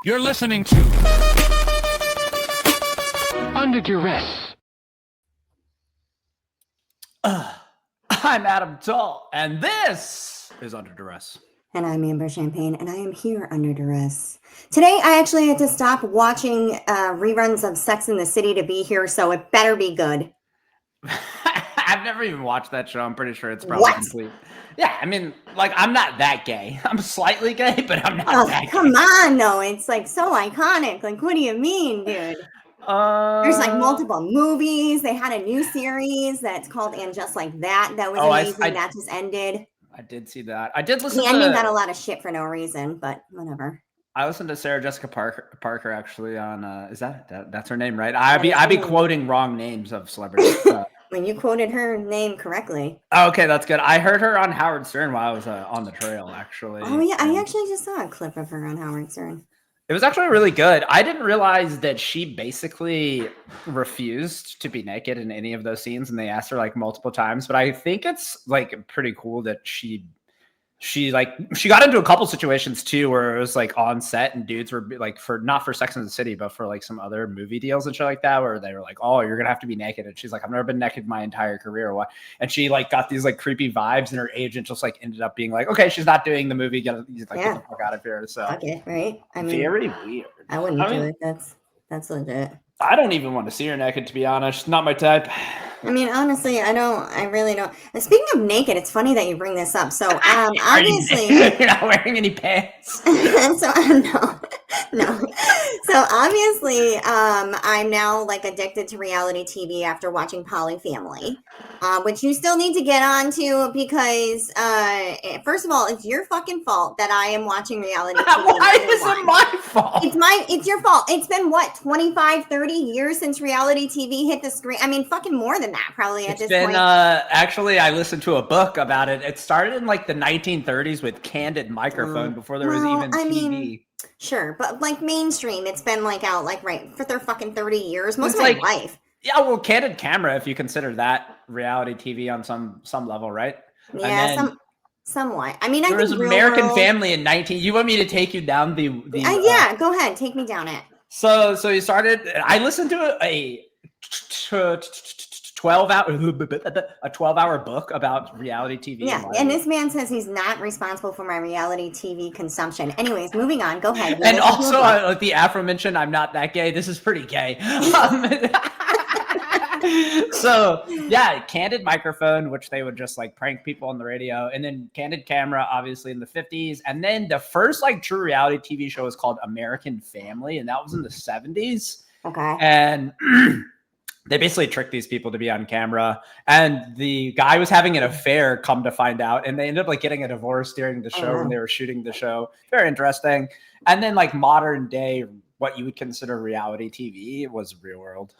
You're listening to Under Duress. I'm Adam Tull, and this is Under Duress. And I'm Amber Champagne, and I am here under duress. Today, I actually had to stop watching reruns of Sex and the City to be here, so it better be good. I've never even watched that show. I'm pretty sure it's probably complete. Yeah, I mean, like, I'm not that gay. I'm slightly gay, but I'm not that gay. Come on, though. It's, like, so iconic. Like, what do you mean, dude? There's, like, multiple movies. They had a new series that's called And Just Like That. That was amazing. That just ended. I did see that. I did listen to... The ending got a lot of shit for no reason, but whatever. I listened to Sarah Jessica Parker actually on, is that's her name, right? I'd be quoting wrong names of celebrities. When you quoted her name correctly. Okay, that's good. I heard her on Howard Stern while I was on the trail, actually. Oh, yeah. I actually just saw a clip of her on Howard Stern. It was actually really good. I didn't realize that she basically refused to be naked in any of those scenes, and they asked her like multiple times. But I think it's like pretty cool that she got into a couple situations too where it was like on set and dudes were like not for Sex and the City, but for like some other movie deals and shit like that, where they were like, oh, you're gonna have to be naked. And she's like, I've never been naked my entire career. Or what? And she like got these like creepy vibes, and her agent just like ended up being like, okay, she's not doing the movie. Get the fuck out of here. So okay, right? I mean, very weird. I wouldn't do it. That's legit. I don't even want to see her naked, to be honest. Not my type. I mean, honestly, I really don't. And speaking of naked, it's funny that you bring this up. So, obviously, you're not wearing any pants. No. So obviously, I'm now like addicted to reality TV after watching Poly Family, which you still need to get onto because, first of all, it's your fucking fault that I am watching reality TV. Why is it my fault? It's your fault. It's been what, 25, 30 years since reality TV hit the screen? I mean, fucking more than that, probably at this point. Actually, I listened to a book about it. It started in like the 1930s with candid microphone before there was even TV. Mean, sure, but like mainstream, it's been like out like for their fucking 30 years, most of my life. Yeah, well, candid camera, if you consider that reality TV on some level, right? Yeah, somewhat. I mean, there was American Family in 19. You want me to take you down the yeah, go ahead, take me down it. So you started. I listened to a 12-hour book about reality TV. Yeah, and this man says he's not responsible for my reality TV consumption. Anyways, moving on. Go ahead. And also, like the aforementioned, I'm not that gay. This is pretty gay. So yeah, candid microphone, which they would just like prank people on the radio, and then candid camera, obviously in the 50s, and then the first like true reality TV show was called American Family, and that was in the 70s. Okay. And they basically tricked these people to be on camera, and the guy was having an affair, come to find out, and they ended up like getting a divorce during the show when they were shooting the show. Very interesting. And then like modern day, what you would consider reality TV was Real World.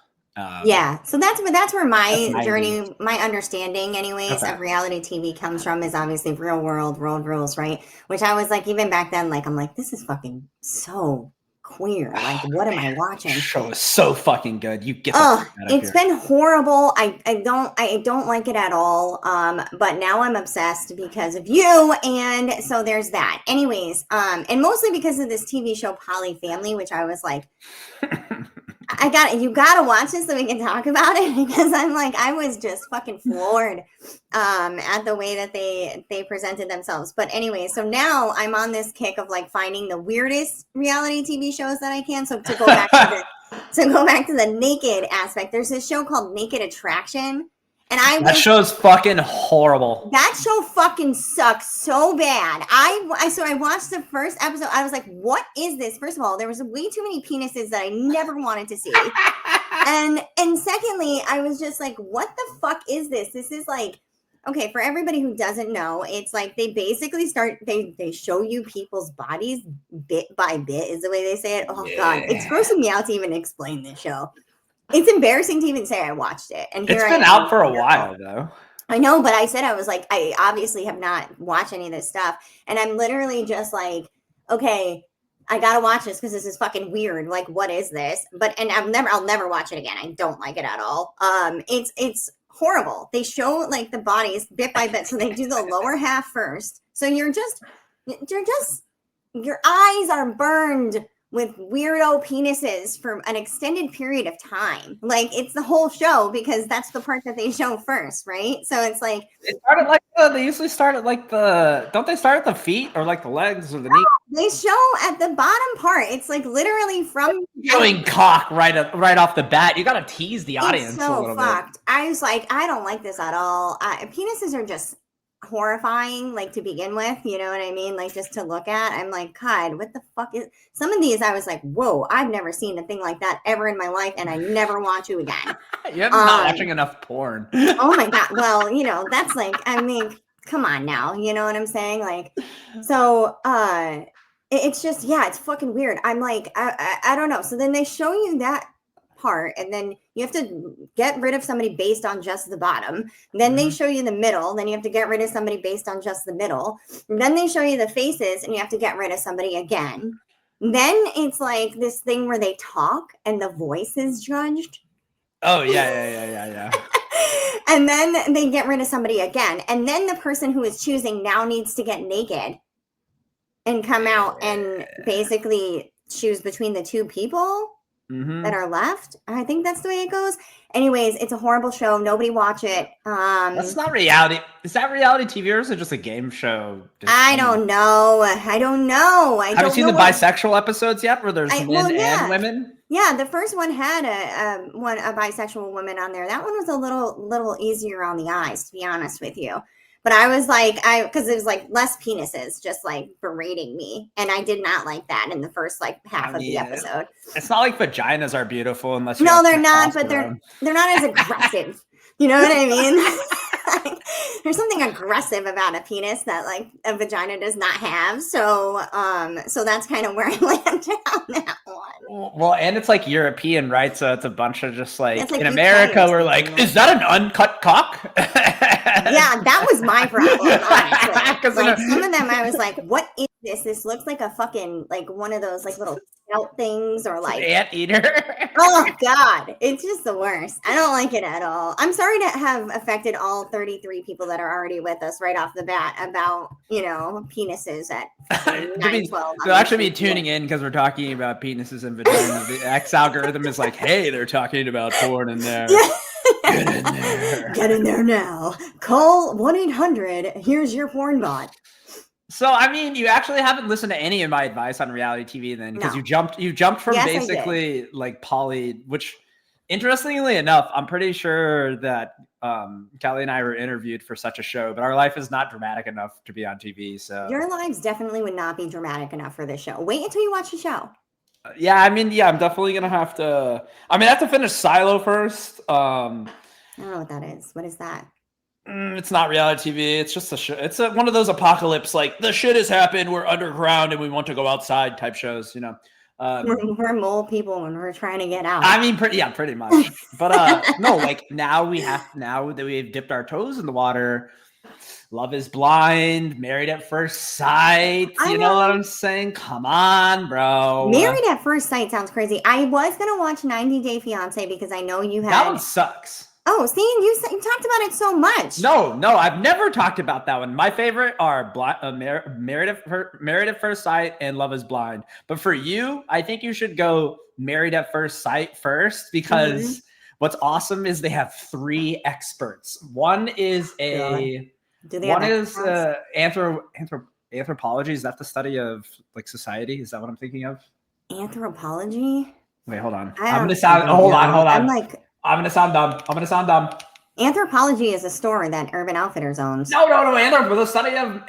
Yeah, so that's where my journey, my understanding anyways of reality TV comes from, is obviously Real World, Road Rules, right? Which I was like, even back then, like, I'm like, this is fucking so queer. Like, what am I watching? The show is so fucking good. You get it's been horrible. I don't like it at all. But now I'm obsessed because of you, and so there's that. Anyways, and mostly because of this TV show Poly Family, which I was like, you gotta watch this so we can talk about it, because I'm like, I was just fucking floored at the way that they presented themselves. But anyway, so now I'm on this kick of like finding the weirdest reality TV shows that I can. So to go back to the naked aspect, there's this show called Naked Attraction. And that show's fucking horrible. That show fucking sucks so bad. I watched the first episode. I was like, what is this? First of all, there was way too many penises that I never wanted to see. and secondly, I was just like, what the fuck is this? This is like, okay, for everybody who doesn't know, it's like they basically they show you people's bodies bit by bit, is the way they say it. Oh God, it's grossing me out to even explain this show. It's embarrassing to even say I watched it. And it's been out for a while, though. I know, but I said, I was like, I obviously have not watched any of this stuff. And I'm literally just like, okay, I gotta watch this because this is fucking weird. Like, what is this? And I'll never watch it again. I don't like it at all. It's horrible. They show like the bodies bit by bit. So they do the lower half first. So your eyes are burned with weirdo penises for an extended period of time. Like, it's the whole show because that's the part that they show first, right? So it's like they usually start at like don't they start at the feet or like the legs or the knee? they show at the bottom part. It's like literally from Showing cock right off the bat. You gotta tease the audience so a little fucked. I was like, I don't like this at all. Penises are just horrifying, like, to begin with, you know what I mean? Like, just to look at. I'm like, God, what the fuck is some of these? I was like, whoa, I've never seen a thing like that ever in my life, and I never want to again. You're not watching enough porn. Oh my God. Well, you know, that's like, I mean, come on now, you know what I'm saying? Like, so it's just, yeah, it's fucking weird. I'm like, I don't know. So then they show you that part, and then you have to get rid of somebody based on just the bottom. Then they show you the middle. Then you have to get rid of somebody based on just the middle. And then they show you the faces, and you have to get rid of somebody again. Then it's like this thing where they talk and the voice is judged. Oh yeah. And then they get rid of somebody again. And then the person who is choosing now needs to get naked and come out and basically choose between the two people that are left. I think that's the way it goes. Anyways, it's a horrible show. Nobody watch it. That's not reality. Is that reality TV or is it just a game show? I don't know. I don't know. Have you seen the bisexual episodes yet where there's men and women? Yeah, the first one had a bisexual woman on there. That one was a little easier on the eyes, to be honest with you. But I was like, because it was like less penises just like berating me. And I did not like that in the first like half of the episode. It's not like vaginas are beautiful unless no, they're not, but they're not as aggressive. You know what I mean? Like, there's something aggressive about a penis that like a vagina does not have. So that's kind of where I landed on that one. Well, and it's like European, right? So it's a bunch of just like in America, we're like, is that an uncut cock? Yeah, that was my problem, honestly. Like, some of them I was like, what is this? This looks like a fucking, like one of those like little scout things or like anteater. Oh God, it's just the worst. I don't like it at all. I'm sorry to have affected all 33 people that are already with us right off the bat about, you know, penises at 9/12. They'll actually be tuning in because we're talking about penises and vaginas. The X algorithm is like, hey, they're talking about porn in there. Get in there. Get in there now. Call 1-800. Here's your porn bot. So, I mean, you actually haven't listened to any of my advice on reality TV then, because you jumped from basically like poly, which interestingly enough, I'm pretty sure that Callie and I were interviewed for such a show, but our life is not dramatic enough to be on TV. So your lives definitely would not be dramatic enough for this show. Wait until you watch the show. I'm definitely going to have to, I have to finish Silo first. I don't know what that is. What is that? It's not reality TV. It's just a show. It's one of those apocalypse, like the shit has happened. We're underground and we want to go outside type shows, you know. We're mole people and we're trying to get out. I mean, pretty much. But no, like now that we've dipped our toes in the water, Love is Blind, Married at First Sight. You know what I'm saying? Come on, bro. Married at First Sight sounds crazy. I was gonna watch 90 Day Fiance because I know you had. That one sucks. Oh, see, you talked about it so much. No, I've never talked about that one. My favorite are Married at First Sight and Love is Blind. But for you, I think you should go Married at First Sight first, because what's awesome is they have 3 experts. One is anthropology. Is that the study of like society? Is that what I'm thinking of? Anthropology? Wait, hold on. Hold on. I'm gonna sound dumb. Anthropology is a store that Urban Outfitters owns. No. The study of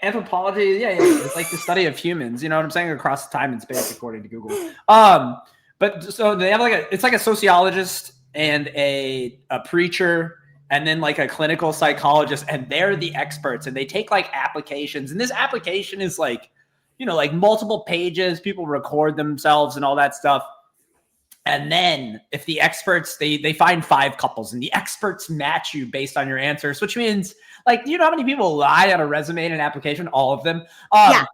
anthropology, it's like the study of humans. You know what I'm saying? Across time and space, according to Google. But so they have it's like a sociologist and a preacher, and then like a clinical psychologist, and they're the experts, and they take like applications, and this application is like, you know, like multiple pages. People record themselves and all that stuff. And then if the experts, they find 5 couples, and the experts match you based on your answers, which means, like, do you know how many people lie on a resume and an application? All of them. 92%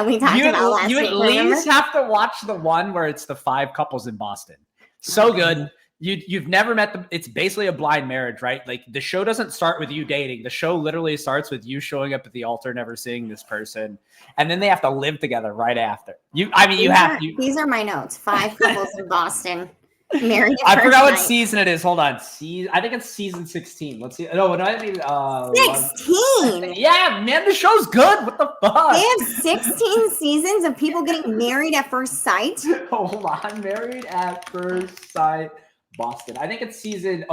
we talked about last week. You at least have to watch the one where it's the 5 couples in Boston. So good. You've never met them. It's basically a blind marriage, right? Like the show doesn't start with you dating. The show literally starts with you showing up at the altar, never seeing this person, and then they have to live together right after. These are my notes. 5 couples in Boston married. I forgot what season it is. Hold on. I think it's season 16. Let's see. No, I mean 16. Yeah, man, the show's good. What the fuck? They have 16 seasons of people getting married at first sight. Hold on, Married at First Sight. Boston. I think it's season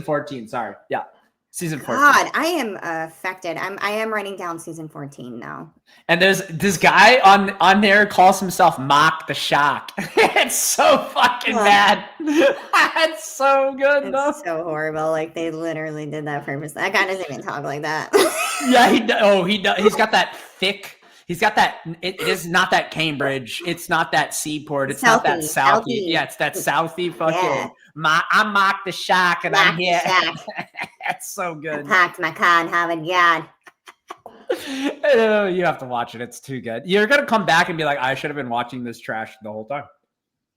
14. Sorry. Yeah. Season 14. God, I am affected. I am writing down season 14 now. And there's this guy on there calls himself Mock the Shock. It's so fucking bad. It's so good. It's so horrible. Like they literally did that purpose. That guy doesn't even talk like that. Yeah, he does. He's got that thick. He's got that. It is not that Cambridge. It's not that Seaport. It's not that Southie. Yeah, it's that Southie fucking. Yeah. I'm Mock the Shock, and I'm here. That's so good. I parked my car in Harvard Yard. You have to watch it. It's too good. You're gonna come back and be like, I should have been watching this trash the whole time.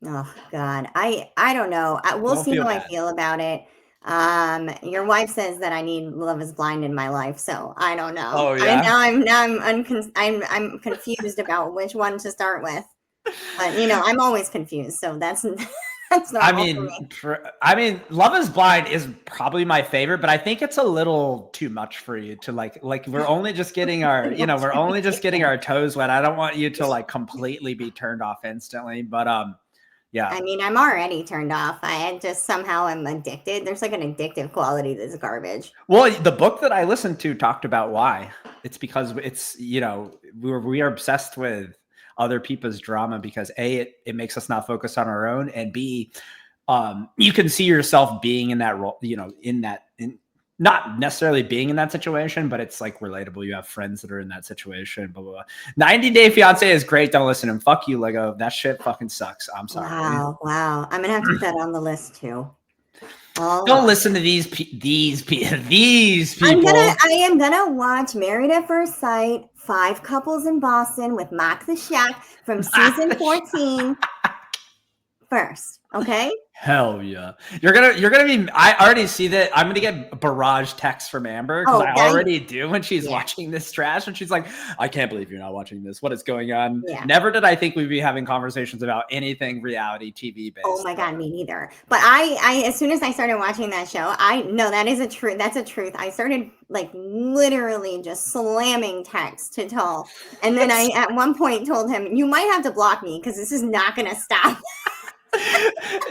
Oh God, I don't know. We'll see how I feel about it. Your wife says that I need Love Is Blind in my life, so I don't know. Oh yeah. I'm confused about which one to start with. But you know, I'm always confused, so that's normal for me. I mean, Love Is Blind is probably my favorite, but I think it's a little too much for you to like we're only just getting our our toes wet. I don't want you to like completely be turned off instantly, but yeah. I mean, I'm already turned off. I just somehow am addicted. There's like an addictive quality to this garbage. Well, the book that I listened to talked about why. It's because it's, we are obsessed with other people's drama because A, it makes us not focus on our own, and B, you can see yourself being in that role, not necessarily being in that situation, but it's like relatable. You have friends that are in that situation, blah, blah, blah. 90 Day Fiance is great. Don't listen to him. Fuck you, Lego. That shit fucking sucks. I'm sorry. Wow. I'm going to have to put that on the list too. Don't listen to these people. I am going to watch Married at First Sight, 5 Couples in Boston with Mock the Shack from season 14 first. Okay. Hell yeah. You're gonna be, I already see that. I'm gonna get barrage texts from Amber because I already do when she's watching this trash, and she's like, I can't believe you're not watching this. What is going on? Yeah. Never did I think we'd be having conversations about anything reality TV based. Oh my God, me neither. But I as soon as I started watching that show, I know that is a truth. That's a truth. I started like literally just slamming text to Tull. And then I at one point told him, you might have to block me because this is not gonna stop.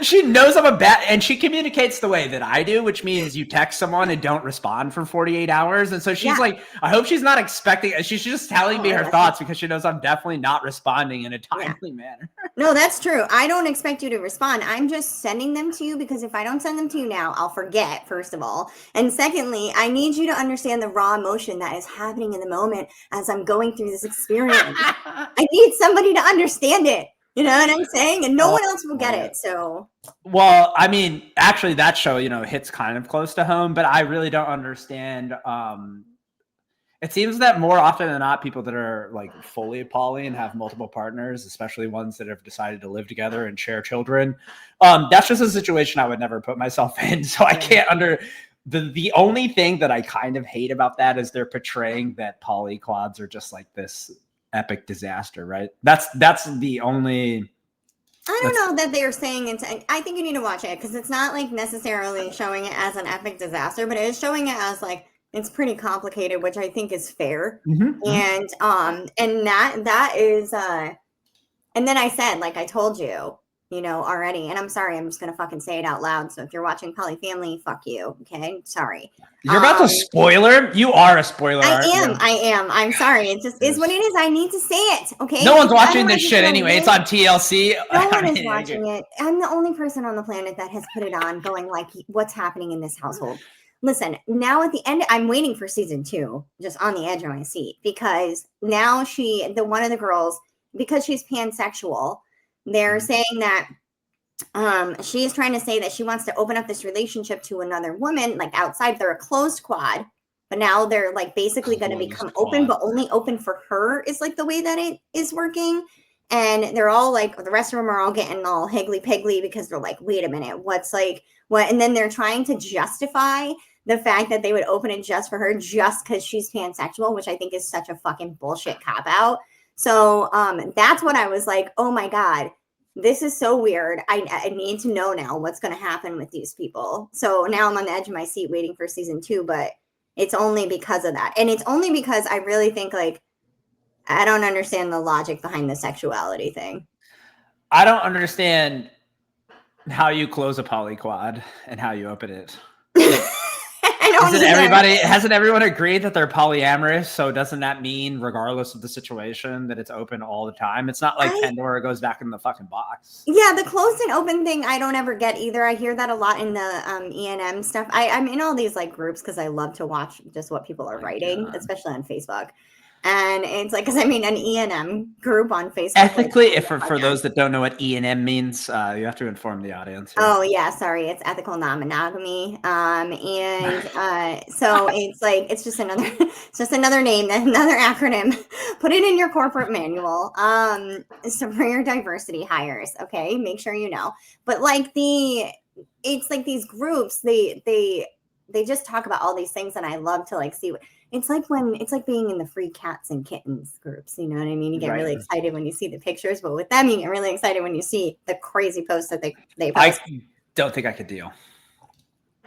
She knows I'm a bat, and she communicates the way that I do, which means you text someone and don't respond for 48 hours. And so she's like, I hope she's not expecting, she's just telling me her thoughts because she knows I'm definitely not responding in a timely manner. No, that's true. I don't expect you to respond. I'm just sending them to you because if I don't send them to you now, I'll forget, first of all. And secondly, I need you to understand the raw emotion that is happening in the moment as I'm going through this experience. I need somebody to understand it. You know what I'm saying? And no one else will get it. So, well, I mean, actually that show, hits kind of close to home, but I really don't understand. It seems that more often than not, people that are like fully poly and have multiple partners, especially ones that have decided to live together and share children, that's just a situation I would never put myself in. So I can't the only thing that I kind of hate about that is they're portraying that polyquads are just like this epic disaster, right? That's the only. I don't know that they're saying it. I think you need to watch it because it's not like necessarily showing it as an epic disaster, but it is showing it as like it's pretty complicated, which I think is fair. And that is and then I said, like I told you, already, and I'm sorry, I'm just gonna fucking say it out loud. So if you're watching Poly Family, fuck you. Okay, sorry. You're about to spoiler. You are a spoiler. I am. I'm sorry. It just is what it is. I need to say it. Okay. No one's watching this shit anyway. It's on TLC. No one is watching it. I'm the only person on the planet that has put it on, going like, "What's happening in this household?" Listen, now at the end, I'm waiting for season 2, just on the edge of my seat, because now one of the girls, because she's pansexual. They're saying that she is trying to say that she wants to open up this relationship to another woman, like outside. They're a closed quad, but now they're like basically going to become open, but only open for her is like the way that it is working. And they're all like, the rest of them are all getting all higgly-piggly because they're like, wait a minute, what's like, what? And then they're trying to justify the fact that they would open it just for her just because she's pansexual, which I think is such a fucking bullshit cop-out. So that's what I was like, oh my God, this is so weird. I need to know now what's going to happen with these people. So now I'm on the edge of my seat waiting for season 2, but it's only because of that. And it's only because I really think like, I don't understand the logic behind the sexuality thing. I don't understand how you close a polyquad and how you open it. Hasn't everyone agreed that they're polyamorous? So doesn't that mean, regardless of the situation, that it's open all the time? It's not like Pandora goes back in the fucking box. Yeah, the closed and open thing I don't ever get either. I hear that a lot in the E&M stuff. I'm in all these like groups because I love to watch just what people are writing, especially on Facebook. And it's like, because I mean, an E&M group on Facebook. Ethically, like, for those that don't know what E&M means, you have to inform the audience. Here. Oh, yeah, sorry. It's ethical non-monogamy. So it's like, it's just another name, another acronym. Put it in your corporate manual. So for your diversity hires, okay? Make sure you know. But like it's like these groups, they just talk about all these things, and I love to like see what. It's like being in the free cats and kittens groups. You know what I mean? You get really excited when you see the pictures, but with them, you get really excited when you see the crazy posts that they post. I don't think I could deal.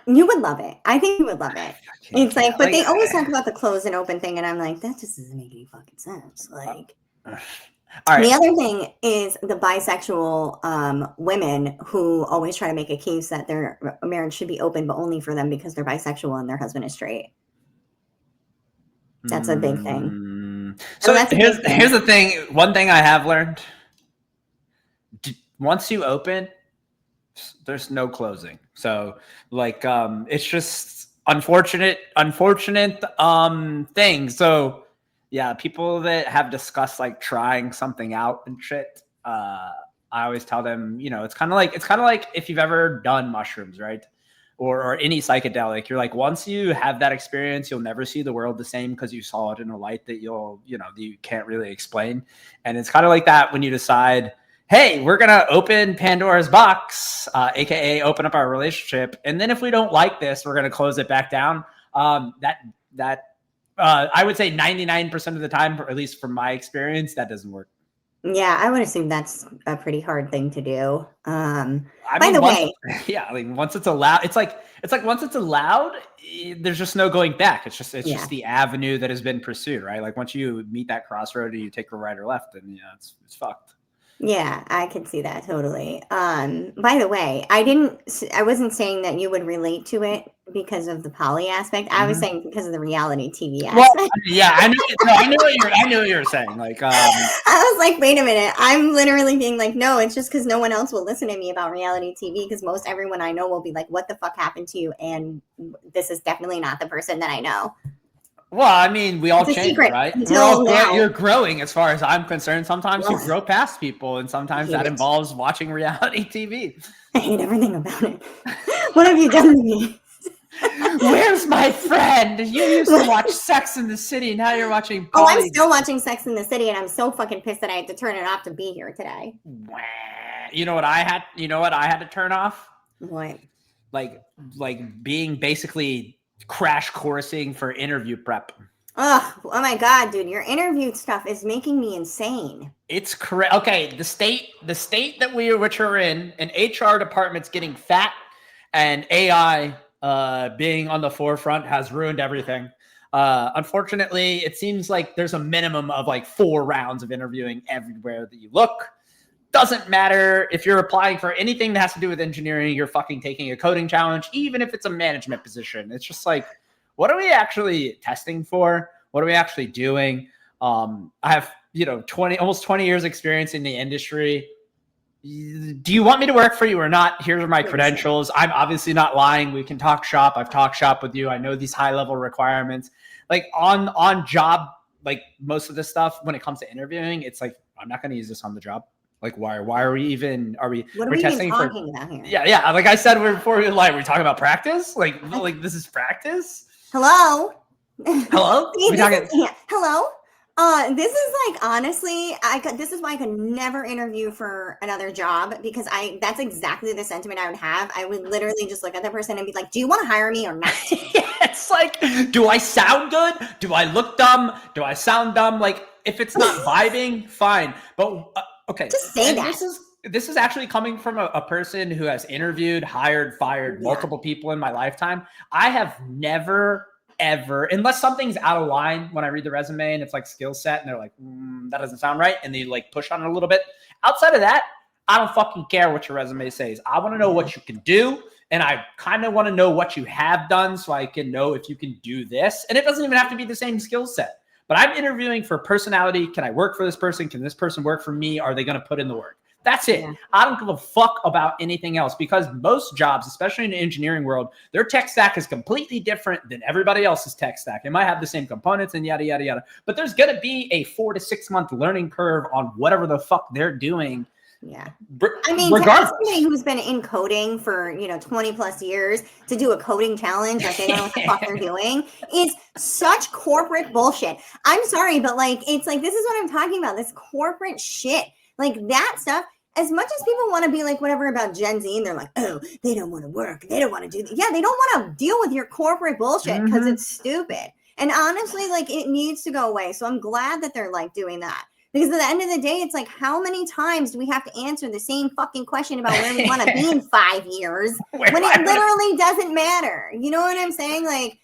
You would love it. I think you would love it. It's like, but they always talk about the closed and open thing, and I'm like, that just doesn't make any fucking sense. Like, all right. The other thing is the bisexual women who always try to make a case that their marriage should be open, but only for them because they're bisexual and their husband is straight. That's a big thing. So here's the thing. One thing I have learned: once you open, there's no closing. So like, it's just unfortunate thing. So yeah, people that have discussed like trying something out and shit. I always tell them, you know, it's kind of like if you've ever done mushrooms, right? Or any psychedelic, you're like, once you have that experience, you'll never see the world the same because you saw it in a light that you can't really explain. And it's kind of like that when you decide, hey, we're going to open Pandora's box, AKA open up our relationship. And then if we don't like this, we're going to close it back down. I would say 99% of the time, or at least from my experience, that doesn't work. Yeah, I would assume that's a pretty hard thing to do. Once it's allowed, it's like once it's allowed, there's just no going back. It's just the avenue that has been pursued, right? Like once you meet that crossroad and you take a right or left, then it's fucked. Yeah, I could see that totally. By the way, I wasn't saying that you would relate to it because of the poly aspect. I was saying because of the reality TV aspect. Well, yeah, I knew what you were saying. Like, I was like, wait a minute. I'm literally being like, no, it's just because no one else will listen to me about reality TV because most everyone I know will be like, what the fuck happened to you? And this is definitely not the person that I know. Well, I mean, we all change, right? You're growing as far as I'm concerned. Sometimes you grow past people, and sometimes that involves watching reality TV. I hate everything about it. What have you done to me? Where's my friend? You used to watch Sex in the City. Now you're watching Oh, I'm still watching Sex in the City, and I'm so fucking pissed that I had to turn it off to be here today. You know what I had to turn off? What? Like being basically crash coursing for interview prep. Oh my God, dude. Your interview stuff is making me insane. It's correct. Okay. The state that which are in, an HR department's getting fat, and AI being on the forefront has ruined everything. Unfortunately, it seems like there's a minimum of like 4 rounds of interviewing everywhere that you look. Doesn't matter if you're applying for anything that has to do with engineering, you're fucking taking a coding challenge, even if it's a management position. It's just like, what are we actually testing for? What are we actually doing? I have, almost 20 years experience in the industry. Do you want me to work for you or not? Here are my credentials. I'm obviously not lying. We can talk shop. I've talked shop with you. I know these high level requirements. Like on job, like most of this stuff, when it comes to interviewing, it's like, I'm not going to use this on the job. Like, why are we even, what are we testing even talking about here? Yeah. Like I said before we live, we're talking about practice. Like this is practice. Hello? Hello? Hello? This is like, honestly, this is why I could never interview for another job, because that's exactly the sentiment I would have. I would literally just look at the person and be like, do you want to hire me or not? It's like, do I sound good? Do I look dumb? Do I sound dumb? Like, if it's not vibing, fine. But okay. Just say that. This is actually coming from a person who has interviewed, hired, fired multiple people in my lifetime. I have never, ever, unless something's out of line when I read the resume and it's like skill set and they're like, that doesn't sound right. And they like push on it a little bit. Outside of that, I don't fucking care what your resume says. I want to know what you can do. And I kind of want to know what you have done so I can know if you can do this. And it doesn't even have to be the same skill set. But I'm interviewing for personality. Can I work for this person? Can this person work for me? Are they going to put in the work? That's it. Yeah. I don't give a fuck about anything else, because most jobs, especially in the engineering world, their tech stack is completely different than everybody else's tech stack. It might have the same components and yada, yada, yada. But there's going to be a 4 to 6 month learning curve on whatever the fuck they're doing. Yeah. I mean, somebody who's been in coding for, 20 plus years to do a coding challenge, like they don't know what the fuck they're doing, is such corporate bullshit. I'm sorry, but like, it's like, this is what I'm talking about. This corporate shit. Like that stuff, as much as people want to be like whatever about Gen Z, and they're like, oh, they don't want to work. They don't want to do that. Yeah, they don't want to deal with your corporate bullshit because it's stupid. And honestly, like it needs to go away. So I'm glad that they're like doing that. Because at the end of the day, it's like, how many times do we have to answer the same fucking question about where we want to be in 5 years when it literally doesn't matter? You know what I'm saying? Like,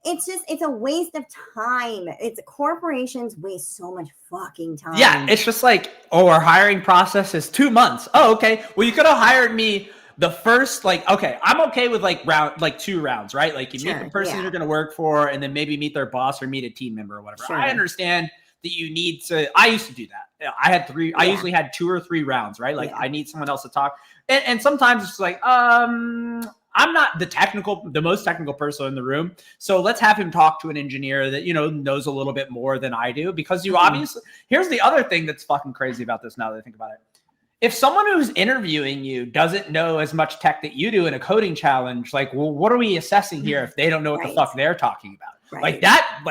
it's a waste of time. Corporations waste so much fucking time. Yeah, it's just like, our hiring process is 2 months. Oh, okay. Well, you could have hired me the first, okay, I'm okay with 2 rounds, right? Like you meet the person you're going to work for, and then maybe meet their boss or meet a team member or whatever. Sure. I understand that you need to, I used to do that. I had 3, I usually had 2 or 3 rounds, right? Like I need someone else to talk. And sometimes it's like, I'm not the most technical person in the room. So let's have him talk to an engineer that, knows a little bit more than I do, because you obviously, here's the other thing that's fucking crazy about this now that I think about it. If someone who's interviewing you doesn't know as much tech that you do in a coding challenge, like, well, what are we assessing here if they don't know what the fuck they're talking about? Right. Like that,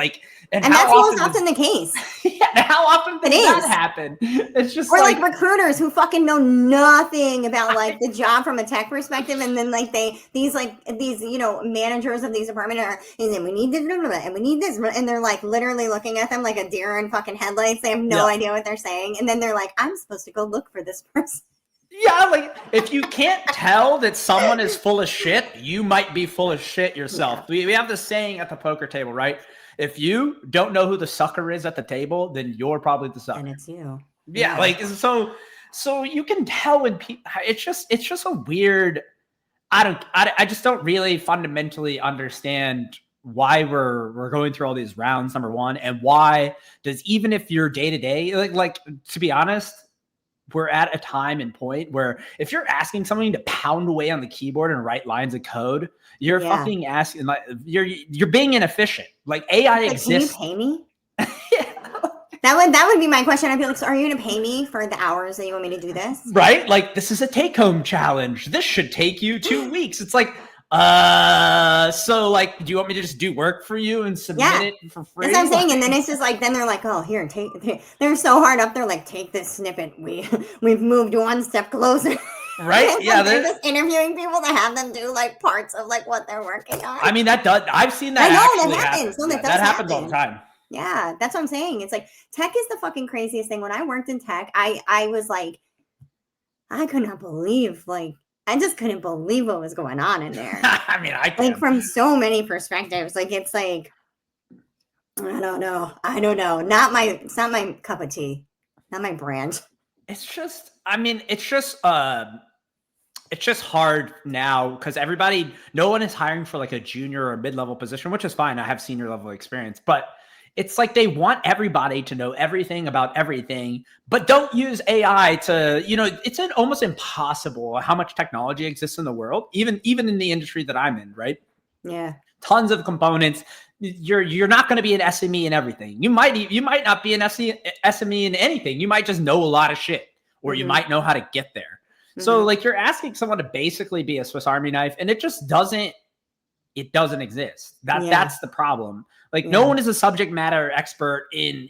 and that's most often the case. How often does that happen? It's just like recruiters who fucking know nothing about the job from a tech perspective, and then these managers of these departments are, and then we need this and we need this, and they're like literally looking at them like a deer in fucking headlights. They have no idea what they're saying, and then they're like, I'm supposed to go look for this person. Yeah, like if you can't tell that someone is full of shit, you might be full of shit yourself. Yeah. We have this saying at the poker table, right? If you don't know who the sucker is at the table, then you're probably the sucker. And it's you. Yeah, so you can tell when people. It's just a weird. I just don't really fundamentally understand why we're going through all these rounds. Number one, and why does, even if you're day to day, like to be honest, we're at a time and point where if you're asking somebody to pound away on the keyboard and write lines of code, you're fucking asking, you're being inefficient. Like AI exists. Can you pay me? That would be my question. I'd be like, so are you going to pay me for the hours that you want me to do this? Right? Like, this is a take-home challenge. This should take you 2 weeks. It's like, so do you want me to just do work for you and submit it for free? That's what I'm saying. And then it's just then they're like, oh, here, they're so hard up. They're like, take this snippet. We've moved one step closer. Right? Yeah. They're just interviewing people to have them do parts of what they're working on. I mean, I've seen that. I know that happens. No, that happens all the time. Yeah. That's what I'm saying. It's like, tech is the fucking craziest thing. When I worked in tech, I was like, I could not believe, I just couldn't believe what was going on in there. I mean, I can. From so many perspectives. It's I don't know. It's not my cup of tea. Not my brand. It's just, it's just hard now because no one is hiring for a junior or mid-level position, which is fine. I have senior level experience, but it's like they want everybody to know everything about everything, but don't use AI to, it's almost impossible how much technology exists in the world, even in the industry that I'm in, right? Yeah. Tons of components. You're not going to be an SME in everything. You might not be an SME in anything. You might just know a lot of shit, or you might know how to get there. So you're asking someone to basically be a Swiss Army knife, and it just doesn't exist. That's the problem. No one is a subject matter expert in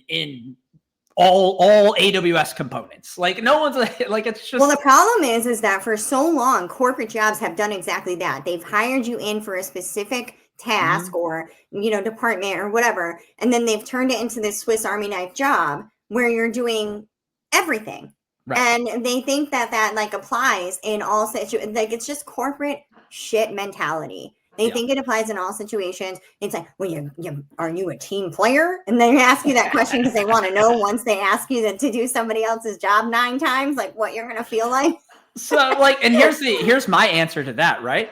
all AWS components. Like no one's like it's just. Well, the problem is that for so long, corporate jobs have done exactly that. They've hired you in for a specific task or, department or whatever. And then they've turned it into this Swiss Army knife job where you're doing everything. Right. And they think that like applies in all situations. Like it's just corporate shit mentality. They think it applies in all situations. It's like, well, are you a team player? And they ask you that question because they want to know once they ask you to do somebody else's job 9 times, like what you're going to feel like. So like, and here's my answer to that, right?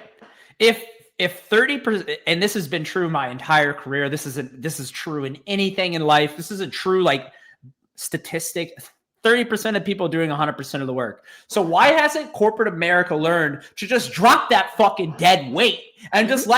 If 30%, and this has been true my entire career, this is true in anything in life. This is a true like statistic. 30% of people doing 100% of the work. So why hasn't corporate America learned to just drop that fucking dead weight and just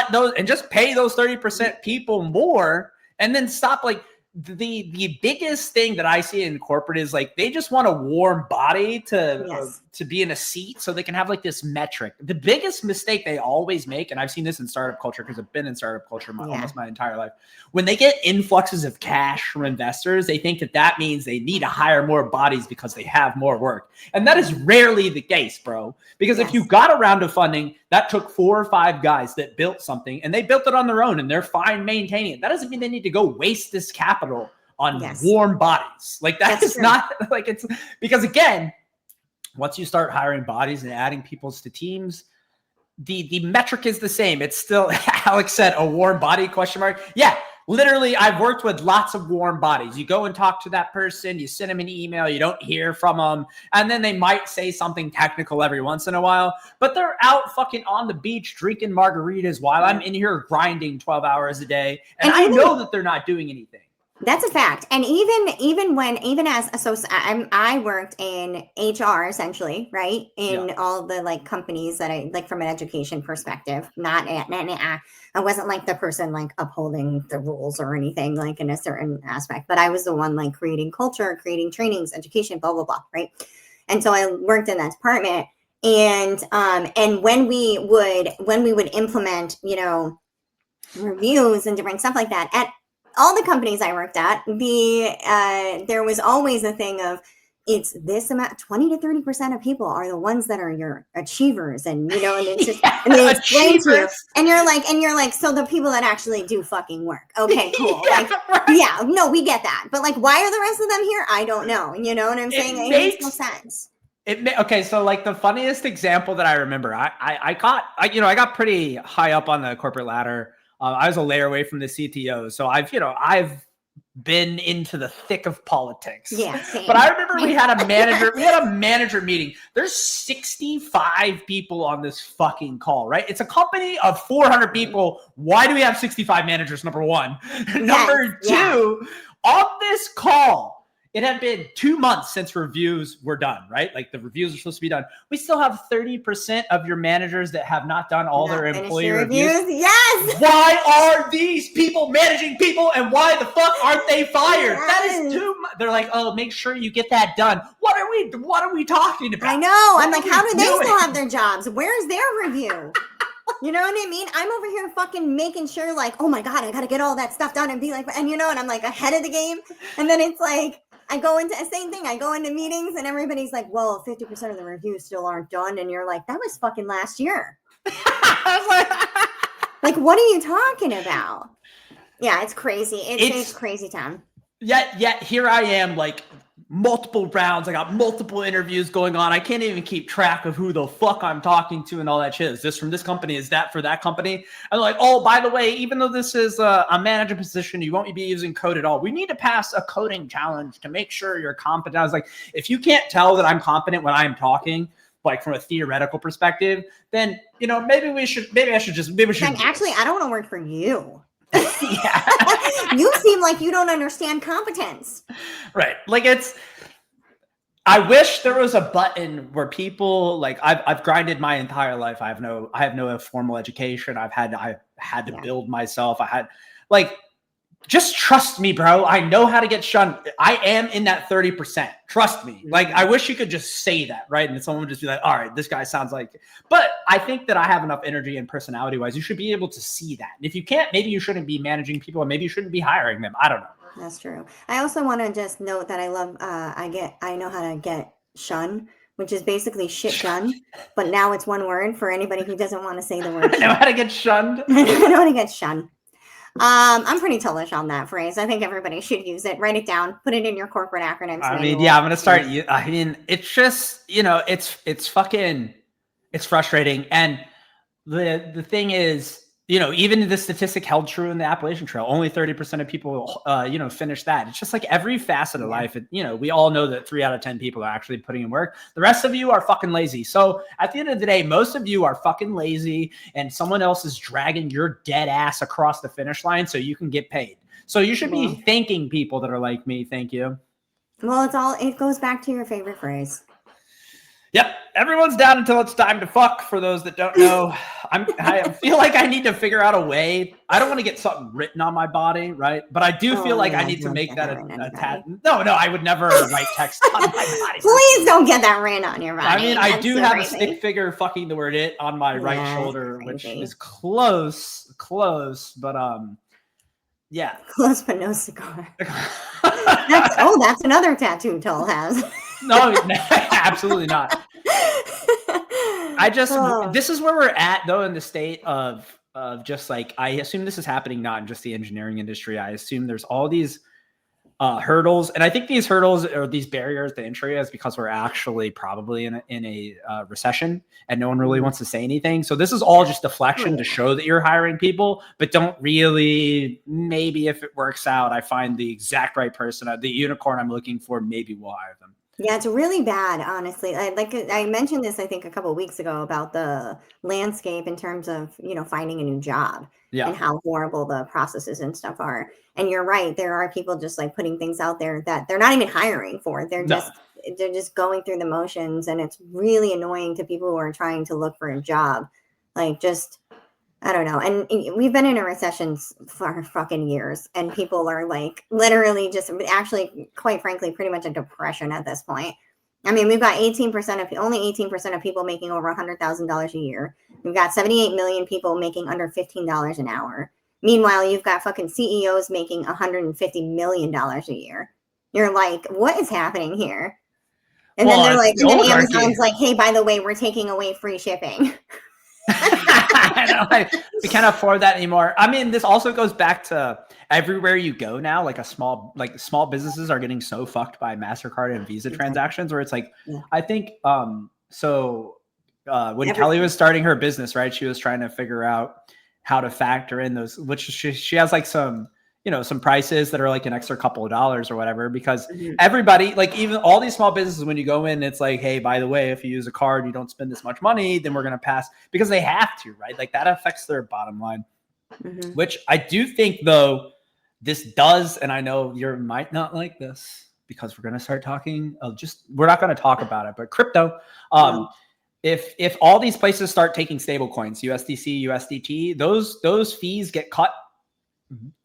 just pay those 30% people more and then stop? Like the biggest thing that I see in corporate is like they just want a warm body to be in a seat so they can have like this metric. The biggest mistake they always make, and I've seen this in startup culture because I've been in startup culture almost my entire life, when they get influxes of cash from investors, they think that means they need to hire more bodies because they have more work. And that is rarely the case, bro. Because if you got a round of funding, that took 4 or 5 guys that built something and they built it on their own and they're fine maintaining it. That doesn't mean they need to go waste this capital on warm bodies. Like that's not like it's because again, once you start hiring bodies and adding people to teams, the metric is the same. It's still, Alex said, a warm body ? Yeah, literally, I've worked with lots of warm bodies. You go and talk to that person, you send them an email, you don't hear from them, and then they might say something technical every once in a while, but they're out fucking on the beach drinking margaritas while I'm in here grinding 12 hours a day, and I know that they're not doing anything. That's a fact. And I worked in HR essentially, right? In all the like companies that I like from an education perspective, I wasn't like the person like upholding the rules or anything like in a certain aspect, but I was the one like creating culture, creating trainings, education, blah, blah, blah. Right. And so I worked in that department and when we would implement, reviews and different stuff like that at all the companies I worked at, there was always a thing of it's this amount, 20 to 30% of people are the ones that are your achievers, and and it's just and they explain to you, and you're like, so the people that actually do fucking work. Okay, cool. No, we get that, but like, why are the rest of them here? I don't know. You know what I'm saying? It makes no sense. Okay, so like the funniest example that I remember, I got pretty high up on the corporate ladder. I was a layer away from the CTO, so I've been into the thick of politics. Yeah, same. But I remember we had a manager meeting. There's 65 people on this fucking call, right? It's a company of 400 people. Why do we have 65 managers? Number one. Number two, on this call, it had been 2 months since reviews were done, right? Like the reviews are supposed to be done. We still have 30% of your managers that have not done all their employee reviews. Yes. Why are these people managing people and why the fuck aren't they fired? Yes. That is too much. They're like, oh, make sure you get that done. What are we talking about? I know. I'm like, how do they still have their jobs? Where's their review? You know what I mean? I'm over here fucking making sure like, oh my God, I got to get all that stuff done and be like, and and I'm like ahead of the game. And then it's like, I go into the same thing. I go into meetings and everybody's like, well, 50% of the reviews still aren't done. And you're like, that was fucking last year. Like, what are you talking about? Yeah, it's crazy. It's crazy time. Yet here I am, like multiple rounds. I got multiple interviews going on. I can't even keep track of who the fuck I'm talking to and all that shit. Is this from this company? Is that for that company? I'm like, oh, by the way, even though this is a manager position, you won't be using code at all. We need to pass a coding challenge to make sure you're competent. I was like, if you can't tell that I'm competent when I'm talking, like from a theoretical perspective, then, maybe we should. Actually, I don't want to work for you. You seem like you don't understand competence. Right. Like I wish there was a button where people like I've grinded my entire life. I have no formal education. I've had to build myself. Just trust me, bro. I know how to get shunned. I am in that 30%. Trust me. Like, I wish you could just say that, right? And someone would just be like, all right, this guy sounds like, but I think that I have enough energy and personality wise. You should be able to see that. And if you can't, maybe you shouldn't be managing people and maybe you shouldn't be hiring them. I don't know. That's true. I also want to just note that I love, I know how to get shun, which is basically shit done, but now it's one word for anybody who doesn't want to say the word I know how to get shunned. I know how to get shun. I'm pretty tullish on that phrase. I think everybody should use it. Write it down. Put it in your corporate acronyms. I mean, manual. yeah, I'm gonna start. I mean, it's just it's fucking, it's frustrating. And the thing is, even the statistic held true in the Appalachian Trail, only 30% of people, finish that. It's just like every facet of life. We all know that 3 out of 10 people are actually putting in work. The rest of you are fucking lazy. So at the end of the day, most of you are fucking lazy, and someone else is dragging your dead ass across the finish line so you can get paid. So you should be thanking people that are like me. Thank you. Well, it goes back to your favorite phrase. Yep. Everyone's down until it's time to fuck. For those that don't know, I feel like I need to figure out a way. I don't want to get something written on my body, right? But I do feel like I need to make that a tat. No, I would never write text on my body. Please don't get that written on your body. I mean, I do have a stick figure fucking the word "it" on my right shoulder, which is close, but yeah. Close but no cigar. That's another tattoo Tull has. No, absolutely not. This is where we're at though in the state of just like, I assume this is happening not in just the engineering industry. I assume there's all these hurdles, and I think these hurdles or these barriers to entry is because we're actually probably in a recession and no one really wants to say anything. So this is all just deflection to show that you're hiring people, but don't really. Maybe if it works out, I find the exact right person, the unicorn I'm looking for, maybe we'll hire them. Yeah, it's really bad, honestly. I mentioned this, I think, a couple of weeks ago about the landscape in terms of, finding a new job and how horrible the processes and stuff are. And you're right. There are people just like putting things out there that they're not even hiring for. They're just going through the motions. And it's really annoying to people who are trying to look for a job. Like, just, I don't know. And we've been in a recession for fucking years, and people are like literally just actually, quite frankly, pretty much a depression at this point. I mean, we've got only 18% of people making over $100,000 a year. We've got 78 million people making under $15 an hour. Meanwhile, you've got fucking CEOs making $150 million a year. You're like, what is happening here? And then they're like, and then Amazon's like, hey, by the way, we're taking away free shipping. I know, we can't afford that anymore. I mean, this also goes back to everywhere you go now. Like small businesses are getting so fucked by MasterCard and Visa transactions, where it's like, I think when Kelly was starting her business, right, she was trying to figure out how to factor in those, which she has like some prices that are like an extra couple of dollars or whatever, because everybody, like even all these small businesses, when you go in, it's like, hey, by the way, if you use a card, you don't spend this much money, then we're going to pass, because they have to, right? Like that affects their bottom line, which I do think though, this does. And I know you might not like this because we're going to start talking we're not going to talk about it, but crypto, if all these places start taking stable coins, USDC, USDT, those fees get cut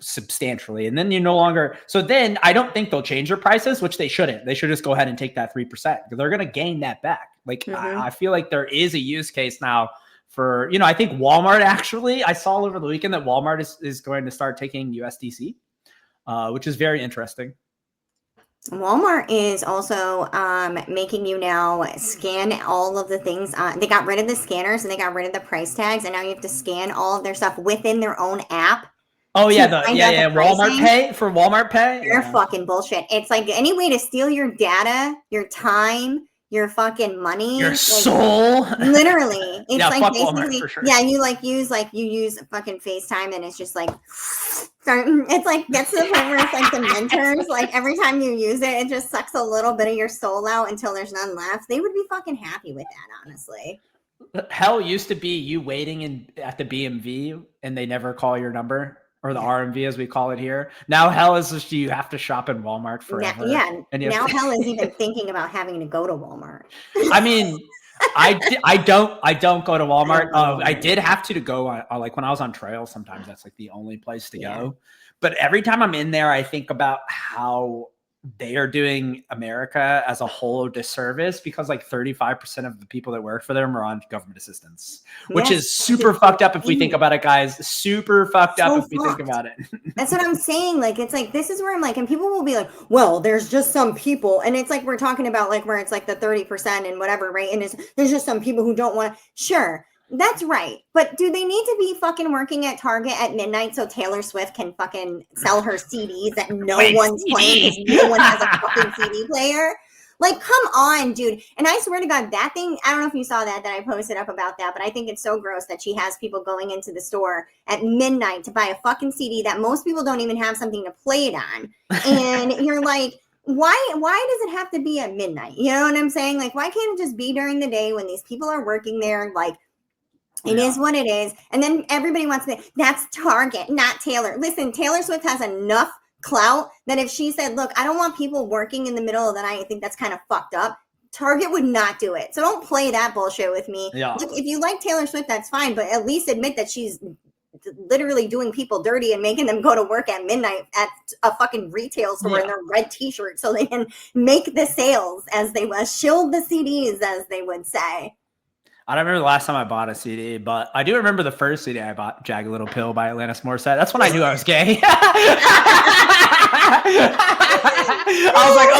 substantially, and then you no longer. So then I don't think they'll change their prices, which they shouldn't. They should just go ahead and take that 3%. They're going to gain that back. Like I feel like there is a use case now for, I think Walmart, actually, I saw over the weekend that Walmart is going to start taking USDC, which is very interesting. Walmart is also making you now scan all of the things. They got rid of the scanners and they got rid of the price tags, and now you have to scan all of their stuff within their own app. Oh yeah, Walmart Pay for Walmart Pay. They're fucking bullshit. It's like any way to steal your data, your time, your fucking money, your soul. Literally, it's like basically, sure. You use fucking FaceTime, and it's just like, it's like gets to the point where it's like the mentors. Like every time you use it, it just sucks a little bit of your soul out until there's none left. They would be fucking happy with that, honestly. Hell used to be you waiting at the BMV and they never call your number. Or the RMV, as we call it here. Now hell is just you have to shop in Walmart forever. Yeah. And now hell is even thinking about having to go to Walmart. I mean, I don't go to Walmart. I did have to go on, like when I was on trail. Sometimes that's like the only place to go. But every time I'm in there, I think about how they are doing America as a whole a disservice because like 35% of the people that work for them are on government assistance, which is super fucked up if we think about it, guys. Super fucked up if we think about it. That's what I'm saying. Like, it's like, this is where I'm like, and people will be like, well, there's just some people. And it's like, we're talking about like where it's like the 30% and whatever, right? And there's just some people who don't want to. Sure. That's right. But do they need to be fucking working at Target at midnight so Taylor Swift can fucking sell her CDs that no one's playing because no one has a fucking CD player? Like, come on, dude. And I swear to God, that thing, I don't know if you saw that I posted up about that, but I think it's so gross that she has people going into the store at midnight to buy a fucking CD that most people don't even have something to play it on. And you're like, why does it have to be at midnight? You know what I'm saying? Like, why can't it just be during the day when these people are working there? Like, it is what it is. And then everybody wants to, that's Target, not Taylor. Listen, Taylor Swift has enough clout that if she said, look, I don't want people working in the middle of the night, I think that's kind of fucked up. Target would not do it. So don't play that bullshit with me. Yeah. Look, if you like Taylor Swift, that's fine. But at least admit that she's literally doing people dirty and making them go to work at midnight at a fucking retail store in their red t-shirt so they can make the sales as they shield the CDs, as they would say. I don't remember the last time I bought a CD, but I do remember the first CD I bought, Jagged Little Pill by Alanis Morissette. That's when I knew I was gay. I was like,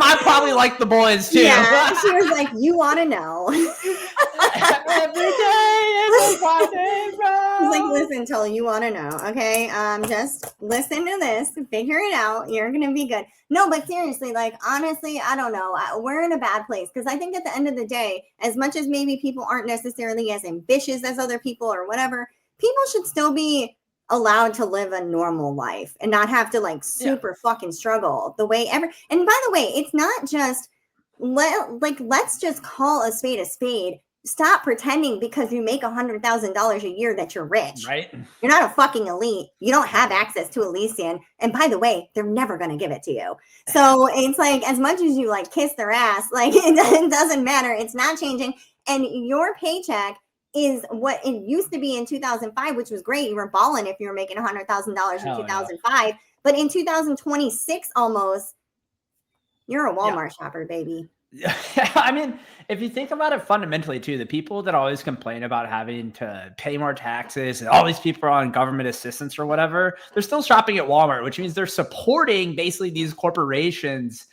I probably like the boys too. Yeah, she was like, you want to know. Every day is my day, bro. I was like, listen, Tull, you want to know, okay? Just listen to this, figure it out. You're going to be good. No, but seriously, like, honestly, I don't know. We're in a bad place because I think at the end of the day, as much as maybe people aren't necessarily as ambitious as other people or whatever, people should still be allowed to live a normal life and not have to like super fucking struggle the way ever. And by the way, it's not just let's just call a spade a spade. Stop pretending because you make $100,000 a year that you're rich. Right. You're not a fucking elite. You don't have access to Elysian. And by the way, they're never going to give it to you. So it's like, as much as you like kiss their ass, like it doesn't matter. It's not changing. And your paycheck is what it used to be in 2005, which was great. You were balling if you were making $100,000 in 2005. Yeah. But in 2026, almost, you're a Walmart shopper, baby. Yeah, I mean, if you think about it fundamentally too, the people that always complain about having to pay more taxes and all these people are on government assistance or whatever, they're still shopping at Walmart, which means they're supporting basically these corporations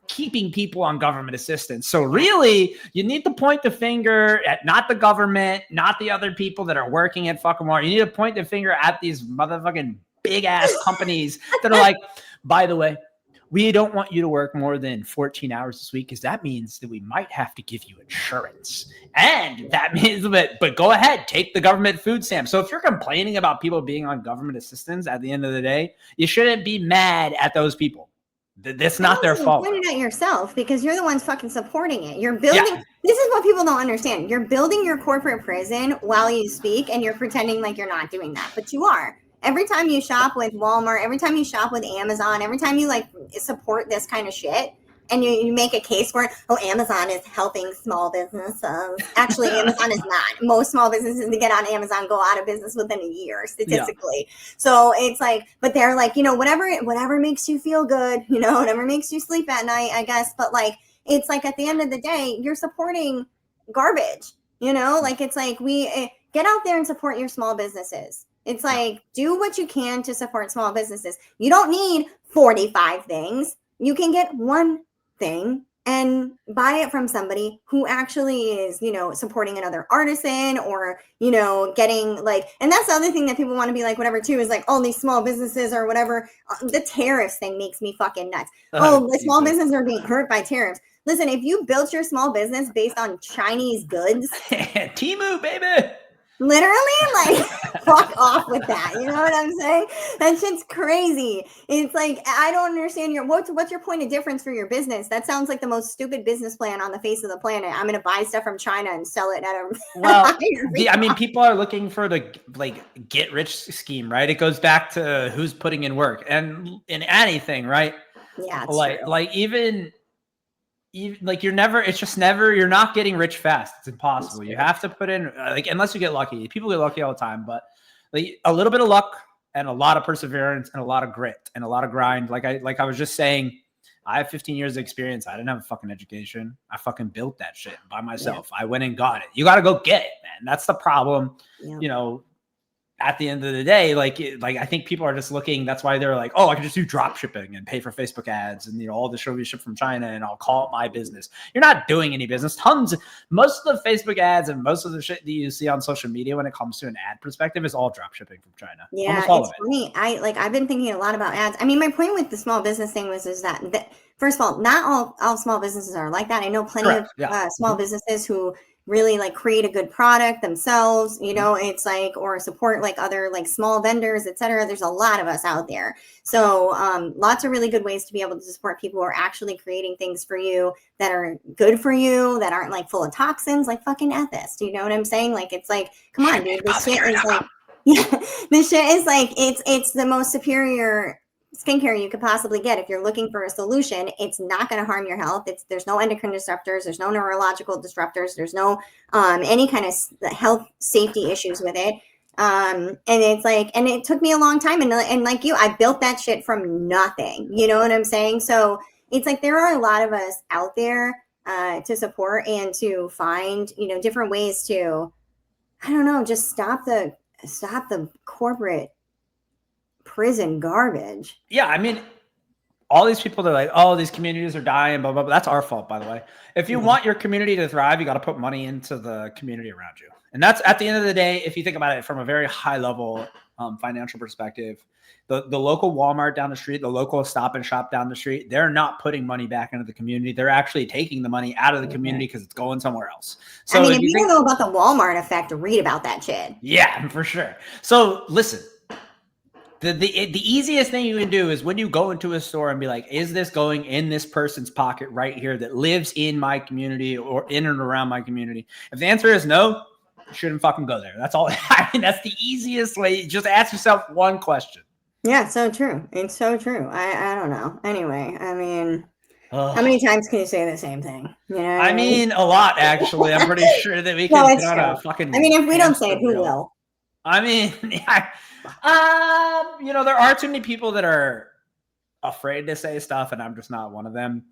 keeping people on government assistance. So really, you need to point the finger at not the government, not the other people that are working at fucking Walmart. You need to point the finger at these motherfucking big ass companies that are like, by the way, we don't want you to work more than 14 hours this week because that means that we might have to give you insurance. And that means that, but go ahead, take the government food stamp. So if you're complaining about people being on government assistance at the end of the day, you shouldn't be mad at those people. That's not their fault. Point it at yourself because you're the ones fucking supporting it. You're building. Yeah. This is what people don't understand. You're building your corporate prison while you speak and you're pretending like you're not doing that, but you are. Every time you shop with Walmart, every time you shop with Amazon, every time you like support this kind of shit and you make a case for it, oh, Amazon is helping small businesses. Actually, Amazon is not. Most small businesses that get on Amazon go out of business within a year, statistically. Yeah. So it's like, but they're like, whatever makes you feel good, whatever makes you sleep at night, I guess. But like, it's like at the end of the day, you're supporting garbage, like it's like we get out there and support your small businesses. It's like, do what you can to support small businesses. You don't need 45 things. You can get one thing and buy it from somebody who actually is, supporting another artisan or, getting like, and that's the other thing that people want to be like, whatever too, is like, all these small businesses or whatever. The tariffs thing makes me fucking nuts. The small businesses are being hurt by tariffs. Listen, if you built your small business based on Chinese goods. Timu, baby. Literally, like, fuck off with that. You know what I'm saying? That shit's crazy. It's like, I don't understand what's your point of difference for your business? That sounds like the most stupid business plan on the face of the planet. I'm going to buy stuff from China and sell it at a well, I mean, people are looking for the get rich scheme, right? It goes back to who's putting in work and in anything, right? Yeah, even like you're not getting rich fast. It's impossible. You have to put in unless you get lucky. People get lucky all the time, but like a little bit of luck and a lot of perseverance and a lot of grit and a lot of grind. Like I was just saying, I have 15 years of experience. I didn't have a fucking education. I fucking built that shit by myself. I went and got it. You got to go get it, man. That's the problem. You know, at the end of the day, like I think people are just looking. That's why they're like, oh, I can just do drop shipping and pay for Facebook ads, and all this shit we ship from China, and I'll call it my business. You're not doing any business. Most of the Facebook ads and most of the shit that you see on social media when it comes to an ad perspective is all drop shipping from China. Yeah, it's funny. I've been thinking a lot about ads. I mean, my point with the small business thing is that first of all, not all small businesses are like that. I know plenty of small businesses who really like create a good product themselves, it's like, or support like other like small vendors, etc. There's a lot of us out there. So lots of really good ways to be able to support people who are actually creating things for you that are good for you, that aren't like full of toxins, like fucking ethist. You know what I'm saying? Like, it's like, come on, dude, this shit is like, this shit is like, it's the most superior skincare you could possibly get. If you're looking for a solution, it's not going to harm your health. There's no endocrine disruptors, there's no neurological disruptors, there's no any kind of health safety issues with it. And it's like, and it took me a long time, and like you, I built that shit from nothing. You know what I'm saying? So it's like there are a lot of us out there to support and to find different ways to, I don't know, just stop the corporate prison garbage. Yeah, I mean, all these people, they're like, oh, these communities are dying, blah, blah, blah. That's our fault, by the way. If you want your community to thrive, you got to put money into the community around you. And that's, at the end of the day, if you think about it from a very high level financial perspective, the local Walmart down the street, the local Stop and Shop down the street, they're not putting money back into the community. They're actually taking the money out of the community because it's going somewhere else. So I mean, if you don't know about the Walmart effect, read about that shit. Yeah, for sure. So listen, the easiest thing you can do is when you go into a store and be like, is this going in this person's pocket right here that lives in my community or in and around my community? If the answer is no, you shouldn't fucking go there. That's all. I mean, that's the easiest way. Just ask yourself one question. Yeah, so true. It's so true. I don't know. Anyway, I mean, how many times can you say the same thing? You know, I mean, a lot, actually. I'm pretty sure that we can put on a fucking. I mean, if we don't say it, who will? I mean, there are too many people that are afraid to say stuff, and I'm just not one of them.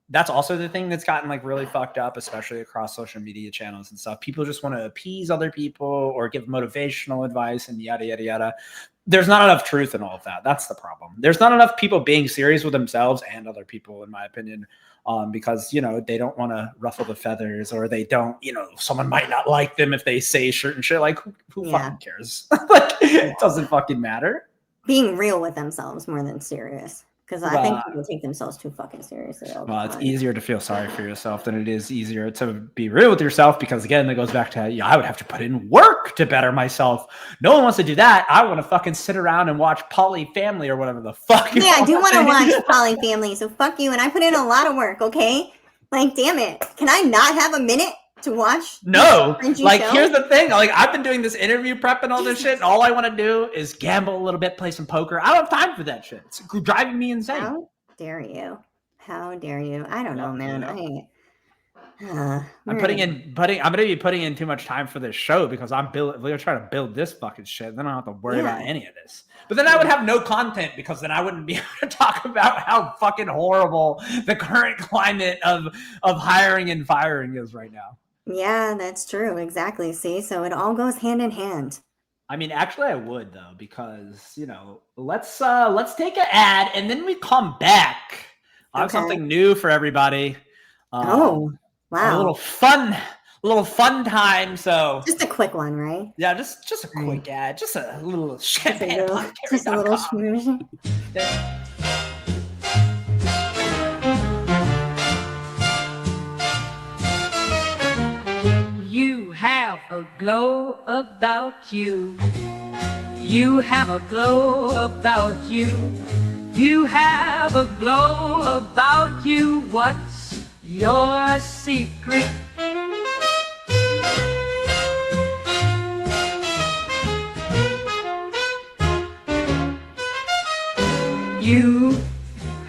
That's also the thing that's gotten like really fucked up, especially across social media channels and stuff. People just want to appease other people or give motivational advice and yada, yada, yada. There's not enough truth in all of that. That's the problem. There's not enough people being serious with themselves and other people, in my opinion, because, they don't want to ruffle the feathers, or they don't, someone might not like them if they say certain shit. Like, who fucking cares? It doesn't fucking matter. Being real with themselves more than serious. Because I think people take themselves too fucking seriously. Well, it's easier to feel sorry for yourself than it is easier to be real with yourself, because, again, that goes back to, I would have to put in work to better myself. No one wants to do that. I want to fucking sit around and watch Poly Family or whatever the fuck. Yeah, I do want to watch Poly Family, so fuck you. And I put in a lot of work, okay? Like, damn it. Can I not have a minute to watch? No, like show? Here's the thing. Like, I've been doing this interview prep and all this shit, and all I want to do is gamble a little bit, play some poker. I don't have time for that shit. It's driving me insane. How dare you? How dare you? I don't know, man. I'm gonna be putting in too much time for this show because we're trying to build this fucking shit. Then I don't have to worry about any of this. But then I would have no content, because then I wouldn't be able to talk about how fucking horrible the current climate of hiring and firing is right now. Yeah, that's true. Exactly. See, so it all goes hand in hand. I mean, actually, I would, though, because, let's take an ad, and then we come back. I have something new for everybody. Wow. A little fun time. So just a quick one, right? Yeah, just a quick ad. Just a little champagne. Just a little schmooze. You have a glow about you. You have a glow about you. You have a glow about you. What's your secret? You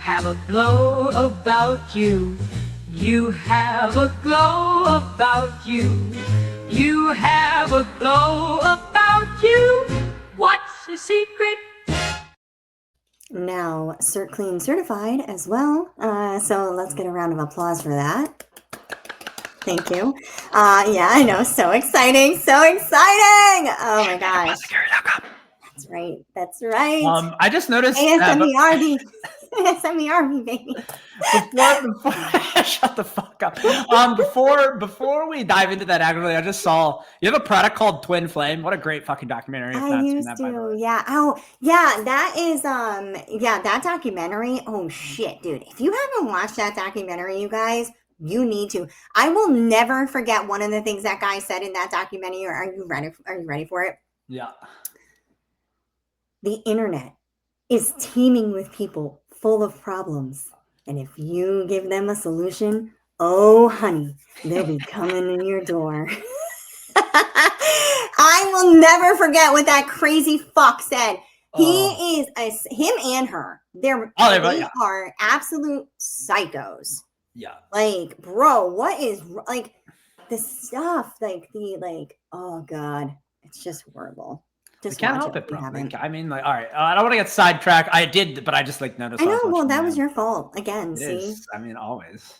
have a glow about you. You have a glow about you. You have a glow about you. What's the secret? Now, Cert Clean certified as well. So let's get a round of applause for that. Thank you. Yeah, I know. So exciting. So exciting. Oh my gosh. That's right. That's right. I just noticed. ASMERB. ASMERB, baby. Before shut the fuck up. Before we dive into that, actually, I just saw you have a product called Twin Flame. What a great fucking documentary. I used to, yeah. Oh, yeah. That is, that documentary. Oh shit, dude! If you haven't watched that documentary, you guys, you need to. I will never forget one of the things that guy said in that documentary. Are you ready? Are you ready for it? Yeah. The internet is teeming with people full of problems. And if you give them a solution, oh, honey, they'll be coming in your door. I will never forget what that crazy fuck said. He is, him and her, they are absolute psychos. Yeah. Like, bro, what is, like, the stuff, oh, God, it's just horrible. Just I can't help it, bro. I mean, all right. I don't want to get sidetracked. I did, but I just noticed. I know. Well, that was your fault again. See, I mean, always.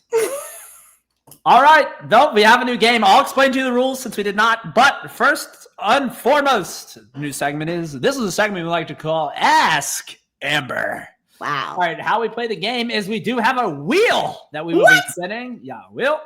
All right. Though we have a new game. I'll explain to you the rules since we did not. But first and foremost, new segment is this is a segment we like to call Ask Amber. Wow. All right. How we play the game is we do have a wheel that we will be spinning. Yeah, wheel.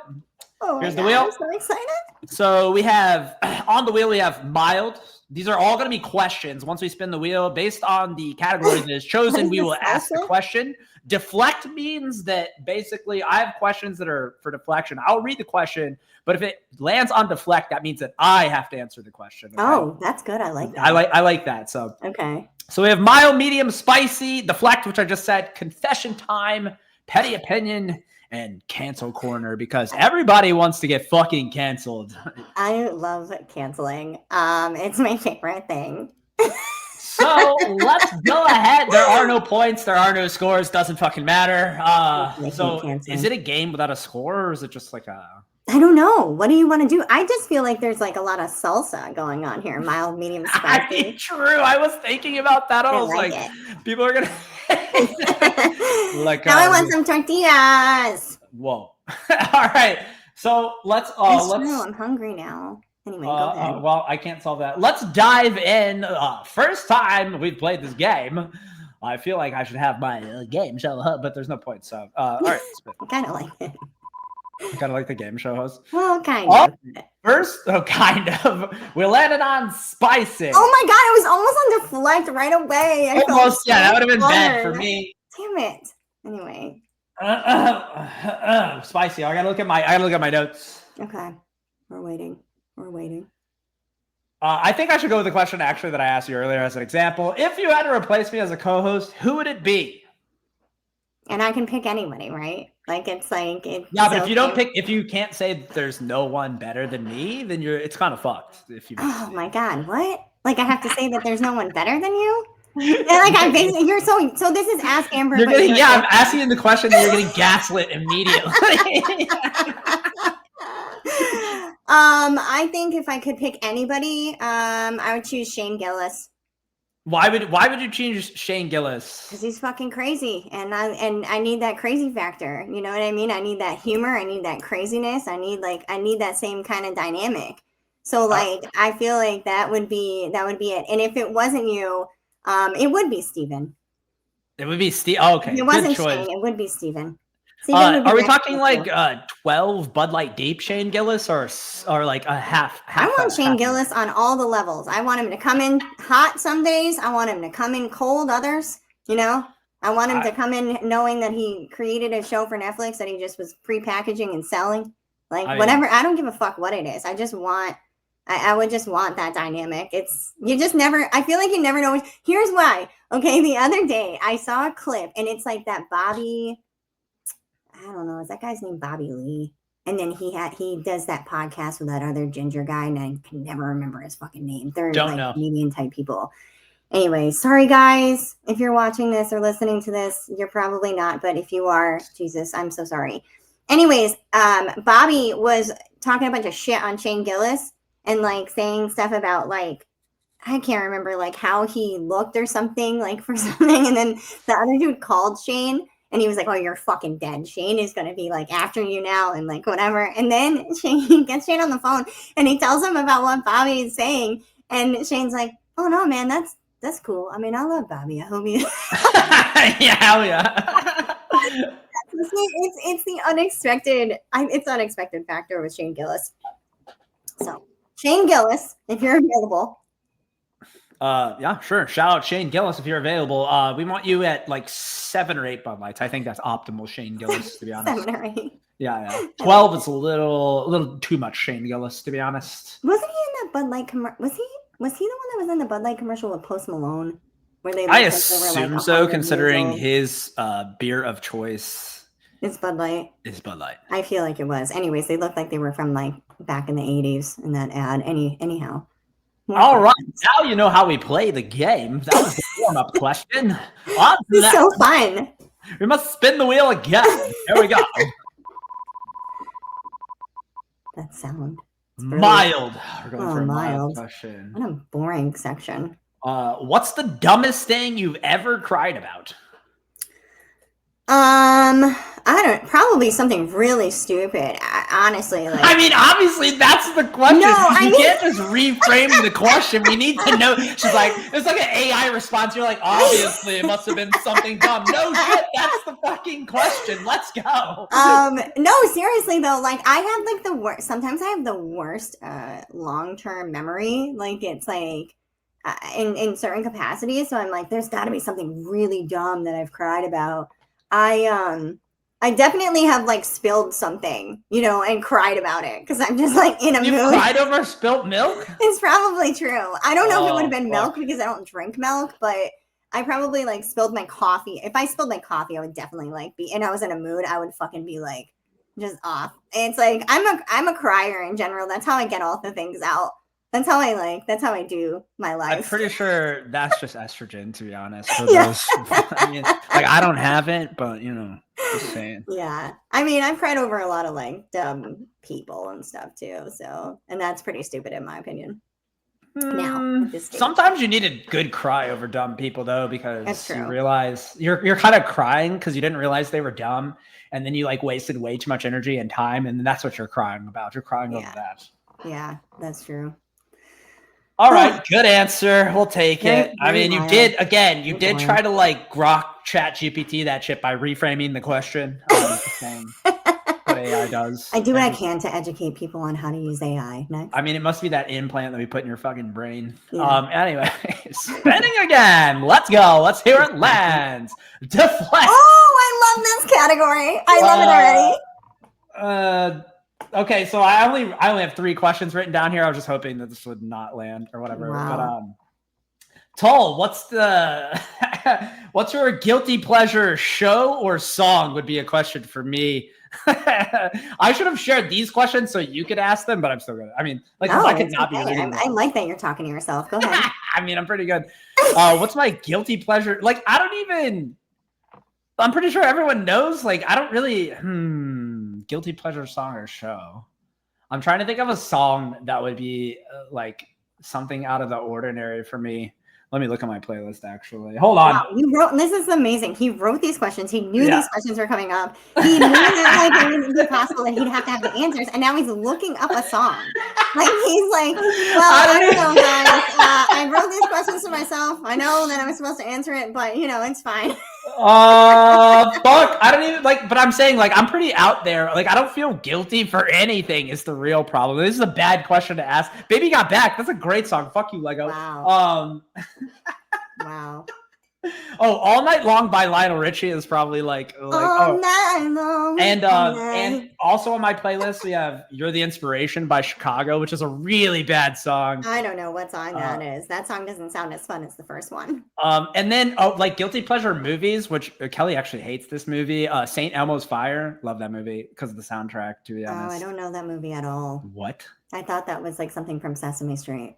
Oh, here's the wheel. I'm so excited. So we have on the wheel, we have mild. These are all going to be questions. Once we spin the wheel, based on the category that is chosen, we will ask the question. Deflect means that basically I have questions that are for deflection. I'll read the question, but if it lands on deflect, that means that I have to answer the question. Okay? Oh, that's good. I like that. I like that. So okay. So we have mild, medium, spicy, deflect, which I just said, confession time, petty opinion, and cancel corner, because everybody wants to get fucking canceled. I love canceling. It's my favorite thing. So let's go ahead. There are no points. There are no scores. Doesn't fucking matter. So is it a game without a score, or is it just like a... I don't know. What do you want to do? I just feel like there's like a lot of salsa going on here. Mild, medium, spicy. True. I was thinking about that. I was like people are going to... Now I want some tortillas. Whoa. All right. So let's... I'm hungry now. Anyway, go ahead. Well, I can't solve that. Let's dive in. First time we've played this game. I feel like I should have my game show, but there's no point. So, all right. I kind of like it. Kind of like the game show host. Well, kind of. First, kind of. We landed on spicy. Oh my god, it was almost on deflect right away. Almost, yeah, that would have been bad for me. Damn it. Anyway. Spicy. I gotta look at my notes. Okay, we're waiting. I think I should go with the question actually that I asked you earlier as an example. If you had to replace me as a co-host, who would it be? And I can pick anybody, right? Like it's like yeah, but if you don't pick, if you can't say that there's no one better than me, then it's kind of fucked. If you my god, what? Like I have to say that there's no one better than you? And like I'm basically so this is Ask Amber. I'm asking you the question and you're getting gaslit immediately. I think if I could pick anybody, I would choose Shane Gillis. Why would you choose Shane Gillis? Because he's fucking crazy, and I need that crazy factor. You know what I mean? I need that humor. I need that craziness. I need that same kind of dynamic. So I feel like that would be it. And if it wasn't you, it would be Steven. It would be Steve. Oh, okay. If it wasn't Shane, it would be Steven. Are we talking like 12 Bud Light Deep Shane Gillis or like a half? I want Shane Gillis on all the levels. I want him to come in hot some days. I want him to come in cold others. You know, I want him to come in knowing that he created a show for Netflix that he just was pre-packaging and selling. Whatever. I don't give a fuck what it is. I just want. I would just want that dynamic. You just never. I feel like you never know. Here's why. Okay, the other day I saw a clip and it's like that Bobby. I don't know. Is that guy's name Bobby Lee? And then he does that podcast with that other ginger guy, and I can never remember his fucking name. They're comedian type people. Anyway, sorry guys, if you're watching this or listening to this, you're probably not, but if you are, Jesus, I'm so sorry. Anyways, Bobby was talking a bunch of shit on Shane Gillis and like saying stuff about like I can't remember like how he looked or something, like for something. And then the other dude called Shane and he was like, oh, you're fucking dead. Shane is going to be like after you now and like whatever. And then Shane gets Shane on the phone and he tells him about what Bobby is saying. And Shane's like, oh no, man, that's cool. I mean, I love Bobby. I hope you. Yeah, hell yeah. It's the unexpected. It's unexpected factor with Shane Gillis. So Shane Gillis, if you're available. Yeah, sure. Shout out Shane Gillis if you're available. We want you at like 7 or 8 Bud Lights. I think that's optimal Shane Gillis, to be honest. 7 or 8. Yeah. 12 is a little too much Shane Gillis, to be honest. Wasn't he in that Bud Light commercial? Was he the one that was in the Bud Light commercial with Post Malone? Where they I like assume so, considering his beer of choice. It's Bud Light. Is Bud Light. I feel like it was. Anyways, they looked like they were from like back in the 80s in that ad. Anyhow. All right, now you know how we play the game. That was the warm-up question. On to This is that. so fun. We must spin the wheel again. There we go. That sound. Mild. We're going Oh, for a mild mild. question. What a boring section. What's the dumbest thing you've ever cried about? Probably something really stupid. Honestly, like I mean, obviously, that's the question. No, I you mean- can't just reframe the question. We need to know. She's like, it's like an AI response. You're like, obviously, it must have been something dumb. No shit, that's the fucking question. Let's go. no, seriously though, like I have like the worst. Sometimes I have the worst long-term memory. Like it's like in certain capacities. So I'm like, there's got to be something really dumb that I've cried about. I definitely have like spilled something, and cried about it because I'm just like in a You mood. cried over spilt milk? It's probably true. I don't know if it would have been fuck. milk because I don't drink milk, but I probably like spilled my coffee. If I spilled my coffee, I would definitely like be, and I was in a mood, I would fucking be like just off. It's like I'm a crier in general. That's how I get all the things out. That's how I do my life. I'm pretty sure that's just estrogen, to be honest. For Yeah. those, I mean, like I don't have it, but just saying. Yeah. I mean, I've cried over a lot of like dumb people and stuff too. So, and that's pretty stupid in my opinion. Now, at this stage. Sometimes you need a good cry over dumb people, though, That's because you true. realize you're kind of crying because you didn't realize they were dumb, and then you like wasted way too much energy and time, and that's what you're crying about. You're crying over Yeah. that. Yeah, that's true. All right, good answer. We'll take Very- it. I very mean, you mild. did again. You Good did one. try to like grok chat GPT that shit by reframing the question. Just saying what AI does. I do what I can to educate people on how to use AI. Next. I mean, it must be that implant that we put in your fucking brain. Yeah. Anyway, spinning again. Let's go. Let's hear it lands. Deflect. Oh, I love this category. I love it already. Okay, so I only have 3 questions written down here. I was just hoping that this would not land or whatever. Wow. But Tull, what's your guilty pleasure show or song would be a question for me. I should have shared these questions so you could ask them, but I'm still good. I mean, like No, I could it's not be okay. reading. I like that you're talking to yourself. Go ahead. I mean, I'm pretty good. What's my guilty pleasure? Like, I'm pretty sure everyone knows. Like, I don't really, guilty pleasure song or show. I'm trying to think of a song that would be like something out of the ordinary for me. Let me look at my playlist, actually. Hold on. Wow, this is amazing. He wrote these questions. He knew Yeah. these questions were coming up. He knew that like, it wouldn't be possible that he'd have to have the answers. And now he's looking up a song. Like, he's like, well, I don't know, guys. I wrote these questions to myself. I know that I'm supposed to answer it, but, it's fine. Fuck. I don't even but I'm saying I'm pretty out there. Like, I don't feel guilty for anything is the real problem. This is a bad question to ask. Baby Got Back. That's a great song. Fuck you, Lego. Wow. Wow. Oh, All Night Long by Lionel Richie is probably All night long. and also on my playlist we have You're the Inspiration by Chicago, which is a really bad song. I don't know what song that is. That song doesn't sound as fun as the first one. And then guilty pleasure movies, which Kelly actually hates this movie. St. Elmo's Fire, love that movie because of the soundtrack, to be honest. Oh, I don't know that movie at all. What? I thought that was like something from Sesame Street.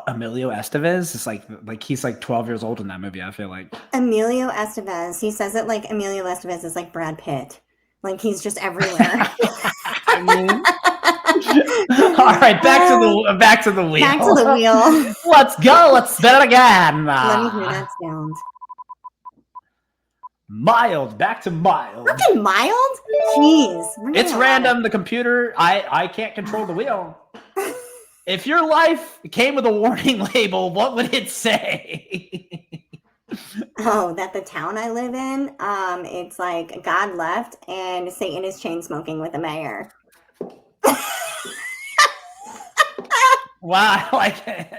Emilio Estevez is like he's like 12 years old in that movie, I feel like. Emilio Estevez. He says it like Emilio Estevez is like Brad Pitt. Like he's just everywhere. I mean, All right, back to the wheel. Back to the wheel. Let's go. Let's spin it again. Let me hear that sound. Mild. Back to mild. Fucking mild? Jeez. It's random. The computer. I can't control the wheel. If your life came with a warning label, what would it say? Oh, that the town I live in, it's like God left and Satan is chain smoking with the mayor. Wow, I like it.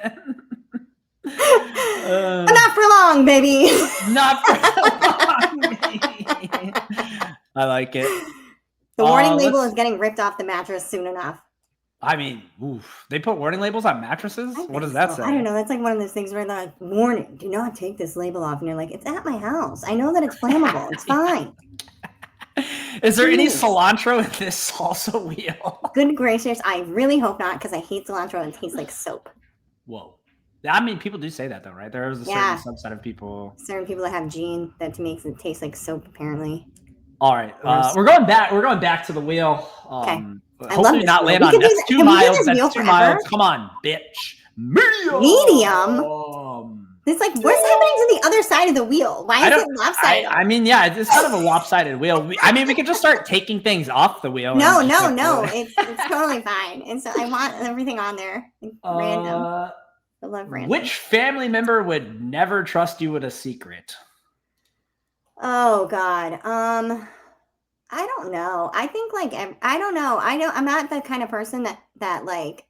Not for long, baby. Not for long, baby. I like it. The warning label is getting ripped off the mattress soon enough. I mean, oof. They put warning labels on mattresses? What does that say? I don't know. That's like one of those things where they're like, warning, do not take this label off. And you're like, it's at my house. I know that it's flammable. It's fine. Is there any cilantro in this salsa wheel? Good gracious. I really hope not, because I hate cilantro and it tastes like soap. Whoa. I mean, people do say that though, right? There is a certain subset of people. Certain people that have gene that makes it taste like soap, apparently. All right. We're going back to the wheel. Okay. Hopefully not land on that's 2 miles. That's 2 miles. Come on, bitch. Medium? It's like, what's happening to the other side of the wheel? Why is it lopsided? I mean, yeah, it's kind of a lopsided wheel. We could just start taking things off the wheel. No. It's totally fine. And so I want everything on there. Random. I love random. Which family member would never trust you with a secret? Oh, God. I don't know. I think I don't know. I'm not the kind of person that like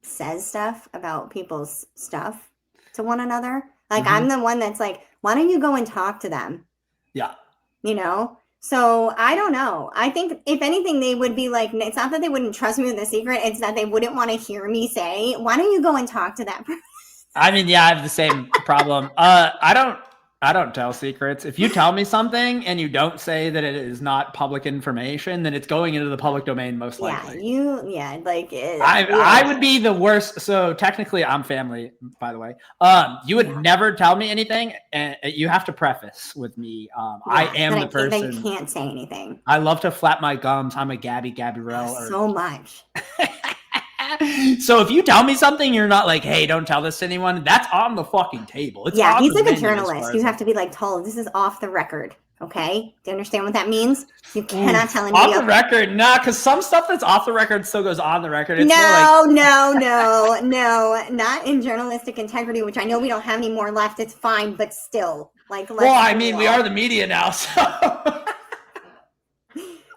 says stuff about people's stuff to one another. Like I'm the one that's like, why don't you go and talk to them? Yeah. You know? So I don't know. I think if anything, they would be like, it's not that they wouldn't trust me with a secret. It's that they wouldn't want to hear me say, why don't you go and talk to that person? I mean, yeah, I have the same problem. I don't tell secrets. If you tell me something and you don't say that it is not public information, then it's going into the public domain most likely. I would be the worst. So technically I'm family, by the way. You would never tell me anything, and you have to preface with me. I am the person. They can't say anything. I love to flap my gums. I'm a Gabby-Rell. So much. So if you tell me something, you're not like, hey, don't tell this to anyone. That's on the fucking table. It's he's like a journalist. You have to be like, Tull, this is off the record. Okay? Do you understand what that means? You cannot tell anybody off the record. Nah, because some stuff that's off the record still goes on the record. It's no, not in journalistic integrity, which I know we don't have any more left. It's fine, but still, like. Well, I mean, we are the media now, so.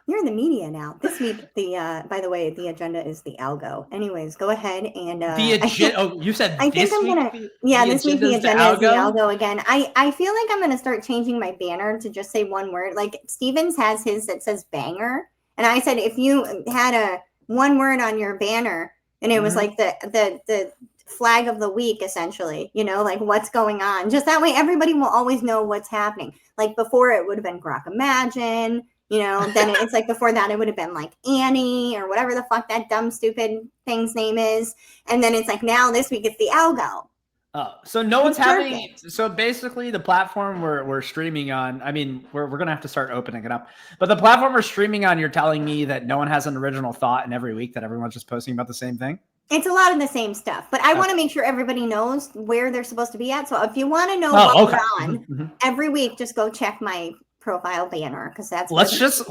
You're in the media now. This week, by the way, the agenda is the algo. Anyways, go ahead and the agenda. You said I think I'm gonna. This week the agenda is the algo again. I feel like I'm gonna start changing my banner to just say one word. Like Stevens has his that says banger, and I said if you had a one word on your banner, and it was like the flag of the week, essentially. You know, like what's going on. Just that way, everybody will always know what's happening. Like before, it would have been Grok Imagine. You know, then it's like before that, it would have been like Annie or whatever the fuck that dumb, stupid thing's name is. And then it's like now this week it's the algo. Oh, so no one's having. So basically, the platform we're streaming on. I mean, we're gonna have to start opening it up. But the platform we're streaming on, you're telling me that no one has an original thought, and every week that everyone's just posting about the same thing. It's a lot of the same stuff, but I want to make sure everybody knows where they're supposed to be at. So if you want to know what we're on every week, just go check my profile banner because that's let's just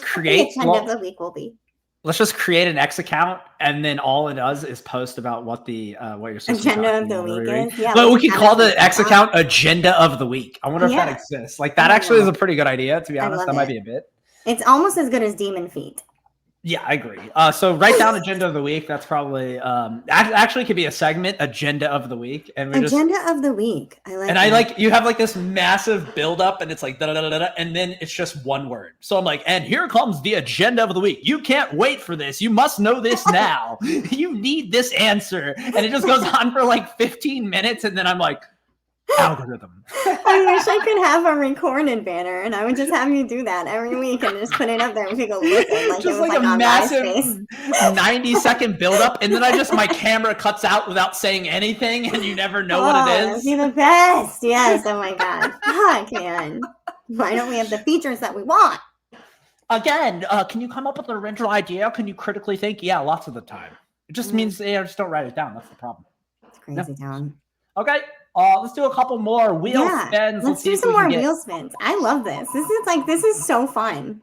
create the agenda of the week will be. Let's just create an X account, and then all it does is post about what the what you're supposed agenda of the week is. Yeah, but we could call the X account agenda of the week. I wonder if that exists. Like that actually is a pretty good idea. To be honest, that might be a bit. It's almost as good as Demon Feet. Yeah, I agree. So write down agenda of the week. That's probably actually could be a segment, agenda of the week, and we agenda of the week. I like. And I like you have like this massive buildup, and it's like da da da da, and then it's just one word. So I'm like, and here comes the agenda of the week. You can't wait for this. You must know this now. You need this answer, and it just goes on for like 15 minutes, and then I'm like, algorithm. I wish I could have a recorded banner, and I would just have you do that every week and just put it up there and people listen. Like just it was like a massive 90-second buildup, and then my camera cuts out without saying anything, and you never know what it is. You're the best. Yes. Oh my God. Fuck, man. Why don't we have the features that we want? Again, can you come up with an original idea? Can you critically think? Yeah, lots of the time. It just means they just don't write it down. That's the problem. It's crazy town. Okay, let's do a couple more wheel spins. Let's do some more wheel spins. I love this. This is so fun.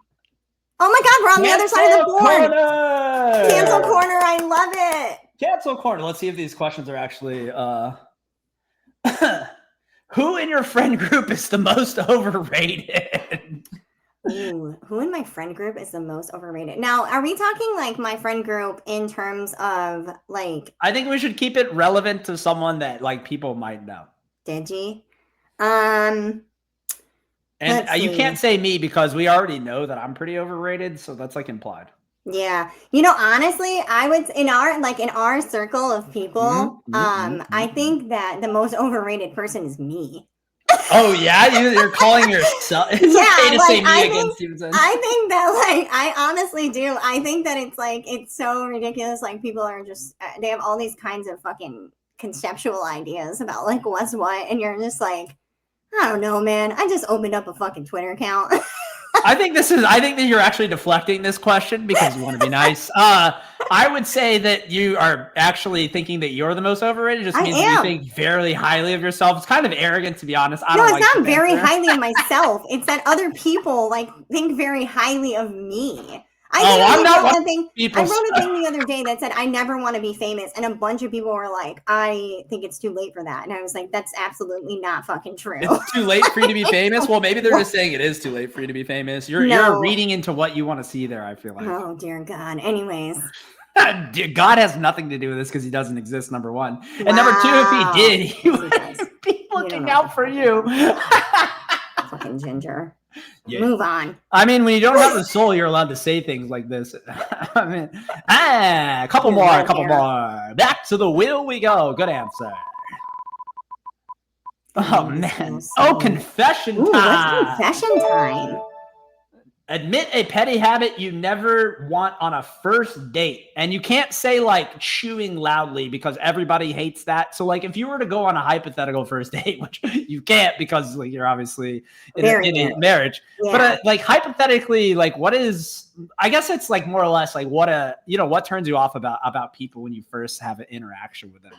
Oh my God, we're on the other side of the board. Cancel corner. I love it. Cancel corner. Let's see if these questions are actually. Who in your friend group is the most overrated? Ooh, who in my friend group is the most overrated? Now, are we talking like my friend group in terms of like? I think we should keep it relevant to someone that like people might know. Digi. And you can't say me because we already know that I'm pretty overrated, so that's like implied. Yeah, honestly, I would in our circle of people, I think that the most overrated person is me. Oh yeah, you're calling yourself. It's okay to say me against Stevenson. I think that I honestly do. I think that it's so ridiculous. Like people are just they have all these kinds of fucking conceptual ideas about like what's what, and you're just like, I don't know, man. I just opened up a fucking Twitter account. I think that you're actually deflecting this question because you want to be nice. I would say that you are actually thinking that you're the most overrated. Just means that you think very highly of yourself. It's kind of arrogant, to be honest. It's not very highly of myself. It's that other people like think very highly of me. I wrote a thing the other day that said I never want to be famous, and a bunch of people were like, "I think it's too late for that," and I was like, "That's absolutely not fucking true." It's too late for you to be famous. Well, maybe they're just saying it is too late for you to be famous. You're reading into what you want to see there. I feel like. Oh dear God. Anyways. God has nothing to do with this because he doesn't exist. Number one, and number two, if he did, he would be looking out for you. Fucking ginger. Yeah. Move on. I mean, when you don't have the soul, you're allowed to say things like this. I mean, a couple more. Back to the wheel we go. Good answer. Oh man. Confession time. What's confession time? Admit a petty habit you never want on a first date. And you can't say like chewing loudly because everybody hates that. So like if you were to go on a hypothetical first date, which you can't because like you're obviously in a marriage, but like hypothetically, like what is, I guess it's like more or less like what turns you off about people when you first have an interaction with them?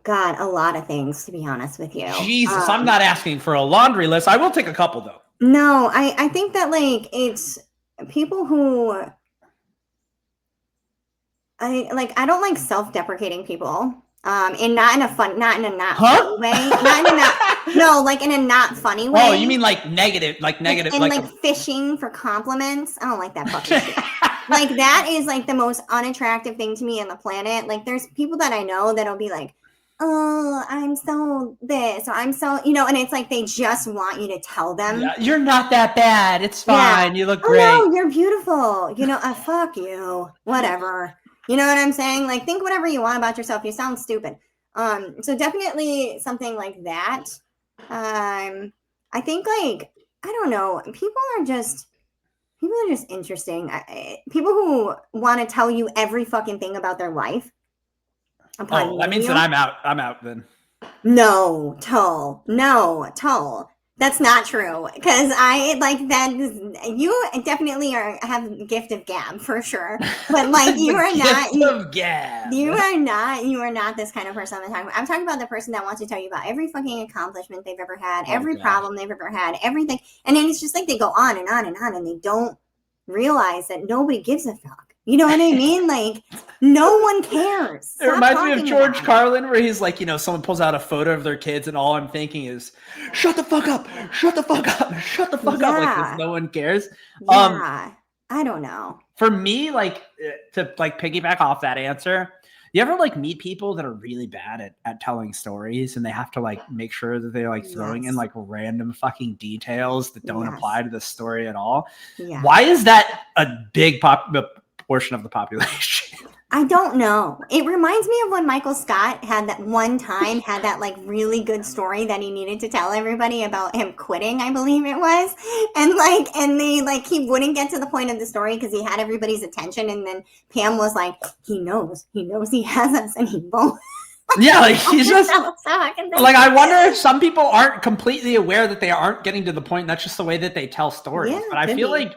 God, a lot of things, to be honest with you. Jesus, I'm not asking for a laundry list. I will take a couple though. No, I think that like it's people who I don't like self-deprecating people. And not in a funny way. Like in a not funny way. Oh, you mean like negative, and like fishing for compliments. I don't like that fucking shit. Like that is like the most unattractive thing to me on the planet. Like there's people that I know that'll be like, oh, I'm so this, or I'm so, and it's like they just want you to tell them. Yeah, you're not that bad. It's fine. Yeah. You look great. Oh, no, you're beautiful. Fuck you. Whatever. You know what I'm saying? Like, think whatever you want about yourself. You sound stupid. So definitely something like that. I think like, I don't know. People are just interesting. People who want to tell you every fucking thing about their life. Oh, that means that I'm out then. No, Tull. That's not true. Because I like that. You definitely have a gift of gab for sure. But like you are not. You are not this kind of person I'm talking about the person that wants to tell you about every fucking accomplishment they've ever had, every problem they've ever had, everything. And then it's just like they go on and on and on, and they don't realize that nobody gives a fuck. You know what I mean? Like, no one cares. Stop. It reminds me of George Carlin, where he's like, someone pulls out a photo of their kids, and all I'm thinking is, shut the fuck up, shut the fuck up, shut the fuck up. Like, no one cares. Yeah, I don't know. For me, like, to like piggyback off that answer, you ever like meet people that are really bad at telling stories, and they have to like make sure that they're like throwing in like random fucking details that don't apply to the story at all? Yeah. Why is that a big portion of the population? I don't know. It reminds me of when Michael Scott had that like really good story that he needed to tell everybody about him quitting, I believe it was. And he wouldn't get to the point of the story because he had everybody's attention. And then Pam was like, he knows he has us and he won't. Yeah, like he's just like, I wonder if some people aren't completely aware that they aren't getting to the point. And that's just the way that they tell stories. Yeah, but I feel like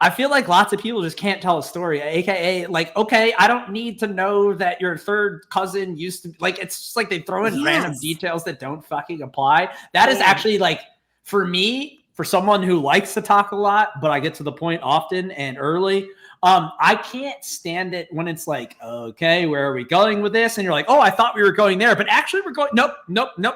I feel like lots of people just can't tell a story, aka like, okay, I don't need to know that your third cousin used to like. It's just like they throw in random details that don't fucking apply. That is actually like, for me, for someone who likes to talk a lot, but I get to the point often and early. I can't stand it when it's like, okay, where are we going with this? And you're like, oh, I thought we were going there, but actually we're going, nope.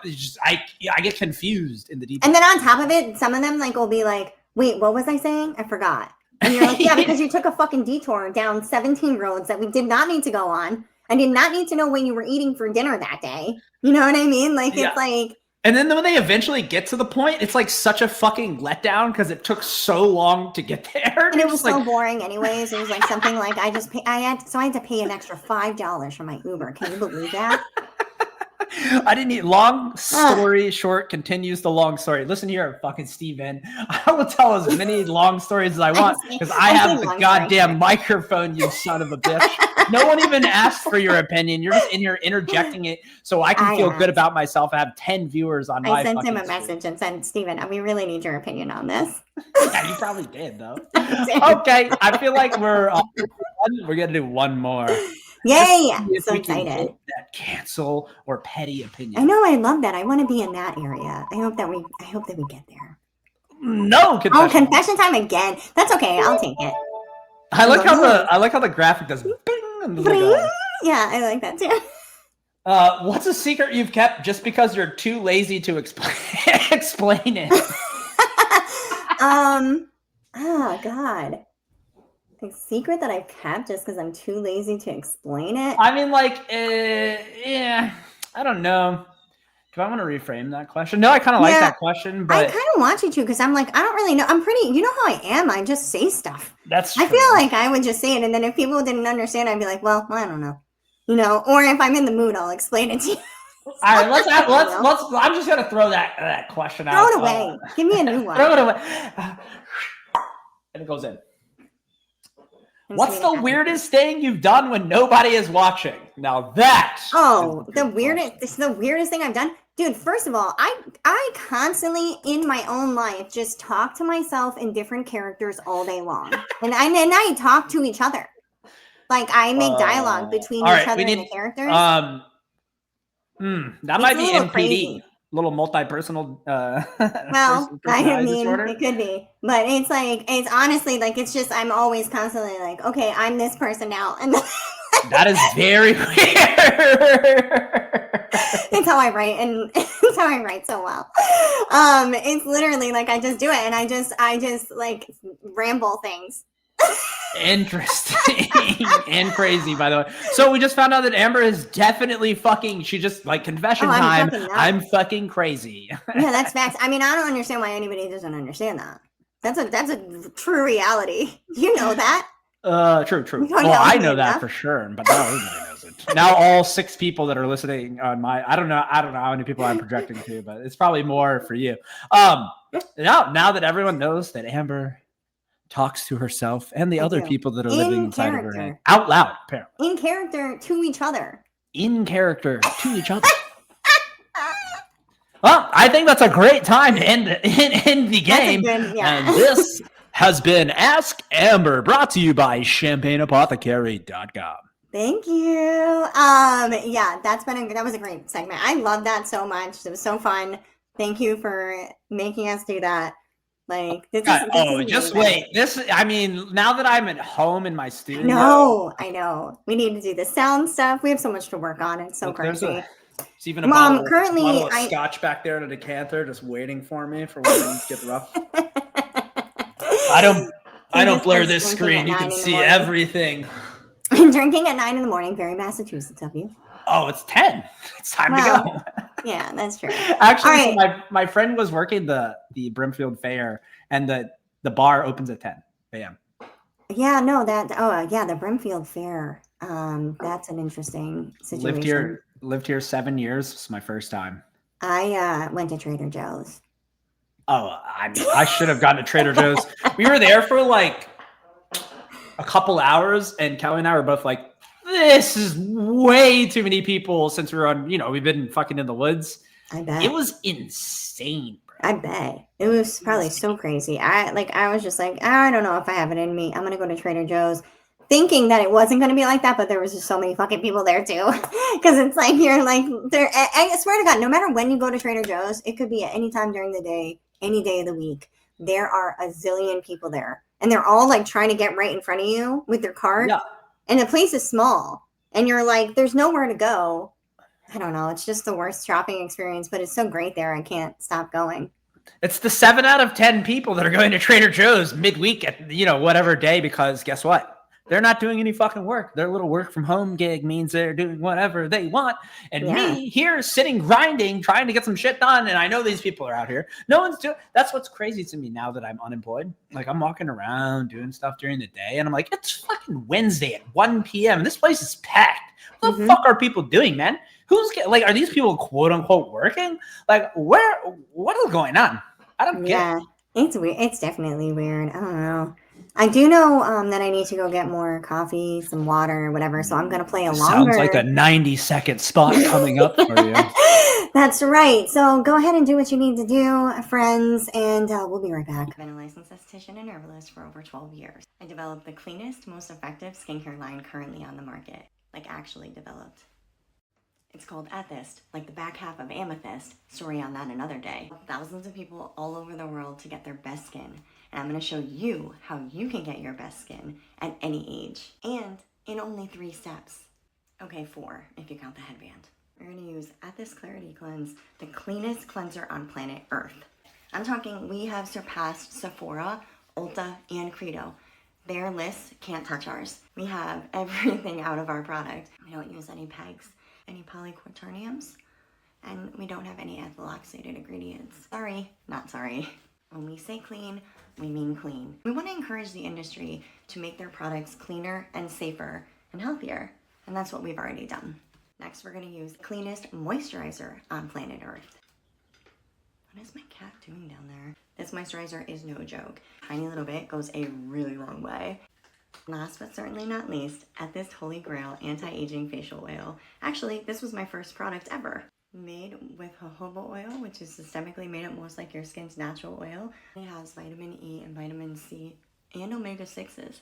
It's just, I get confused in the details. And then on top of it, some of them like will be like, wait, what was I saying? I forgot. And you're like, yeah, because you took a fucking detour down 17 roads that we did not need to go on. I did not need to know when you were eating for dinner that day. You know what I mean? Like, it's like. And then when they eventually get to the point, it's like such a fucking letdown because it took so long to get there. And it was so boring anyways. It was like something like I had to pay an extra $5 for my Uber. Can you believe that? I didn't need long story short continues the long story. Listen here, fucking Steven. I will tell as many long stories as I want because I have the goddamn microphone, you son of a bitch. No one even asked for your opinion. You're just in here interjecting it so I can feel good about myself. I have 10 viewers on my I sent him a message and said, Steven, we really need your opinion on this. Yeah, you probably did, though. Okay, I feel like we're going to do one more. Yay! I'm so excited. That cancel or petty opinion. I know, I love that. I want to be in that area. I hope that we get there. No confession. Oh, confession time again. That's okay. I'll take it. I like how the graphic does bing. Yeah, I like that too. What's a secret you've kept just because you're too lazy to explain it? Oh God. A secret that I've kept just because I'm too lazy to explain it. I mean, like, yeah, I don't know. Do I want to reframe that question? No, I kind of like that question, but I kind of want you to because I'm like, I don't really know. I'm pretty, you know how I am. I just say stuff. That's true. I feel like I would just say it, and then if people didn't understand, I'd be like, well, I don't know, you know. Or if I'm in the mood, I'll explain it to you. All right, let's. I'm just gonna throw that question out. Throw it away. Give me a new one. Throw it away. And it goes in. What's the weirdest thing you've done when nobody is watching? Now that. Oh, the weirdest thing I've done. Dude, first of all, I constantly in my own life just talk to myself in different characters all day long. and I talk to each other. Like I make dialogue between each other and the characters. That might be MPD. Crazy. Little multi-personal well, I mean, disorder. It could be, but it's honestly like it's just I'm always constantly like, okay, I'm this person now, and that is very weird. It's how I write, and it's how I write so well. It's literally like I just do it, and I just like ramble things. Interesting and crazy, by the way. So we just found out that Amber is definitely fucking. She just like confession time. I'm fucking crazy. Yeah, that's facts. I mean, I don't understand why anybody doesn't understand that. That's a true reality. You know that. True. Well, I know that for sure, but not everybody knows it. Now all 6 people that are listening on I don't know how many people I'm projecting to, but it's probably more for you. Now that everyone knows that Amber talks to herself and the other people that are living inside of her head out loud, apparently. In character to each other. Well, I think that's a great time to end the game. And this has been Ask Amber, brought to you by ChampagneApothecary.com. Thank you. Yeah, that was a great segment. I love that so much. It was so fun. Thank you for making us do that. Like this just wait. I mean, now that I'm at home in my studio. No, I know. We need to do the sound stuff. We have so much to work on. It's so crazy. It's even a bottle of scotch back there in a decanter just waiting for me for when things get rough. I don't blur this screen. You can see everything. Drinking at 9 a.m, very Massachusetts of you. Oh, it's 10. It's time to go. Yeah, that's true. Actually, so my friend was working the Brimfield Fair, and the bar opens at 10 a.m. Yeah, no, the Brimfield Fair. That's an interesting situation. Lived here 7 years. It's my first time. I went to Trader Joe's. Oh, I should have gone to Trader Joe's. We were there for like a couple hours, and Kelly and I were both like, this is way too many people since we've been fucking in the woods. I bet. It was insane, bro. I bet. It was probably so crazy. I was just like, I don't know if I have it in me. I'm gonna go to Trader Joe's, thinking that it wasn't gonna be like that, but there was just so many fucking people there too. Because it's like you're like there. I swear to God, no matter when you go to Trader Joe's, it could be at any time during the day, any day of the week. There are a zillion people there, and they're all like trying to get right in front of you with their cart. Yeah. And the place is small, and you're like, there's nowhere to go. I don't know. It's just the worst shopping experience, but it's so great there. I can't stop going. It's the 7 out of 10 people that are going to Trader Joe's midweek at, whatever day, because guess what? They're not doing any fucking work. Their little work from home gig means they're doing whatever they want. And me here sitting grinding, trying to get some shit done. And I know these people are out here. No one's doing. That's what's crazy to me now that I'm unemployed. Like, I'm walking around doing stuff during the day, and I'm like, it's fucking Wednesday at 1 p.m. and this place is packed. What the fuck are people doing, man? Are these people quote unquote working? Like, what is going on? I don't get it. It's weird. It's definitely weird. I don't know. I do know that I need to go get more coffee, some water, or whatever. So I'm going to play a longer. Sounds like a 90-second spot coming up for you. That's right. So go ahead and do what you need to do, friends, and we'll be right back. I've been a licensed esthetician and herbalist for over 12 years. I developed the cleanest, most effective skincare line currently on the market. Like, actually developed. It's called Ethist, like the back half of Amethyst. Story on that another day. Thousands of people all over the world to get their best skin. And I'm going to show you how you can get your best skin at any age. And in only 3 steps. Okay, 4 if you count the headband. We're going to use Ethist Clarity Cleanse, the cleanest cleanser on planet Earth. I'm talking we have surpassed Sephora, Ulta, and Credo. Their lists can't touch ours. We have everything out of our product. We don't use any pegs, any polyquaterniums, and we don't have any ethyl oxidated ingredients. Sorry, not sorry. When we say clean, we mean clean. We want to encourage the industry to make their products cleaner and safer and healthier, and that's what we've already done. Next, we're going to use the cleanest moisturizer on planet Earth. What is my cat doing down there? This moisturizer is no joke. Tiny little bit goes a really long way. Last but certainly not least, Ethist Holy Grail Anti-Aging Facial Oil. Actually, this was my first product ever. Made with jojoba oil, which is systemically made up most like your skin's natural oil. It has vitamin E and vitamin C and omega-6s.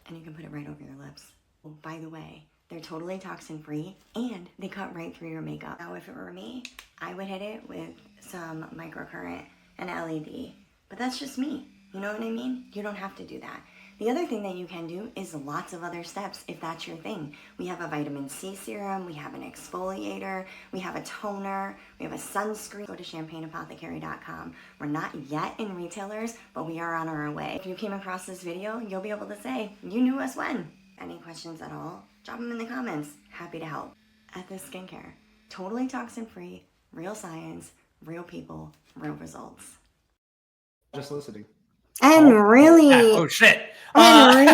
And you can put it right over your lips. Oh, by the way, they're totally toxin-free and they cut right through your makeup. Now, if it were me, I would hit it with some microcurrent and LED. But that's just me. You know what I mean? You don't have to do that. The other thing that you can do is lots of other steps if that's your thing. We have a vitamin C serum, we have an exfoliator, we have a toner, we have a sunscreen. Go to champagneapothecary.com. We're not yet in retailers, but we are on our way. If you came across this video, you'll be able to say, you knew us when. Any questions at all? Drop them in the comments. Happy to help. Ethist Skincare. Totally toxin-free, real science, real people, real results. Just listening. And really, oh shit! I'm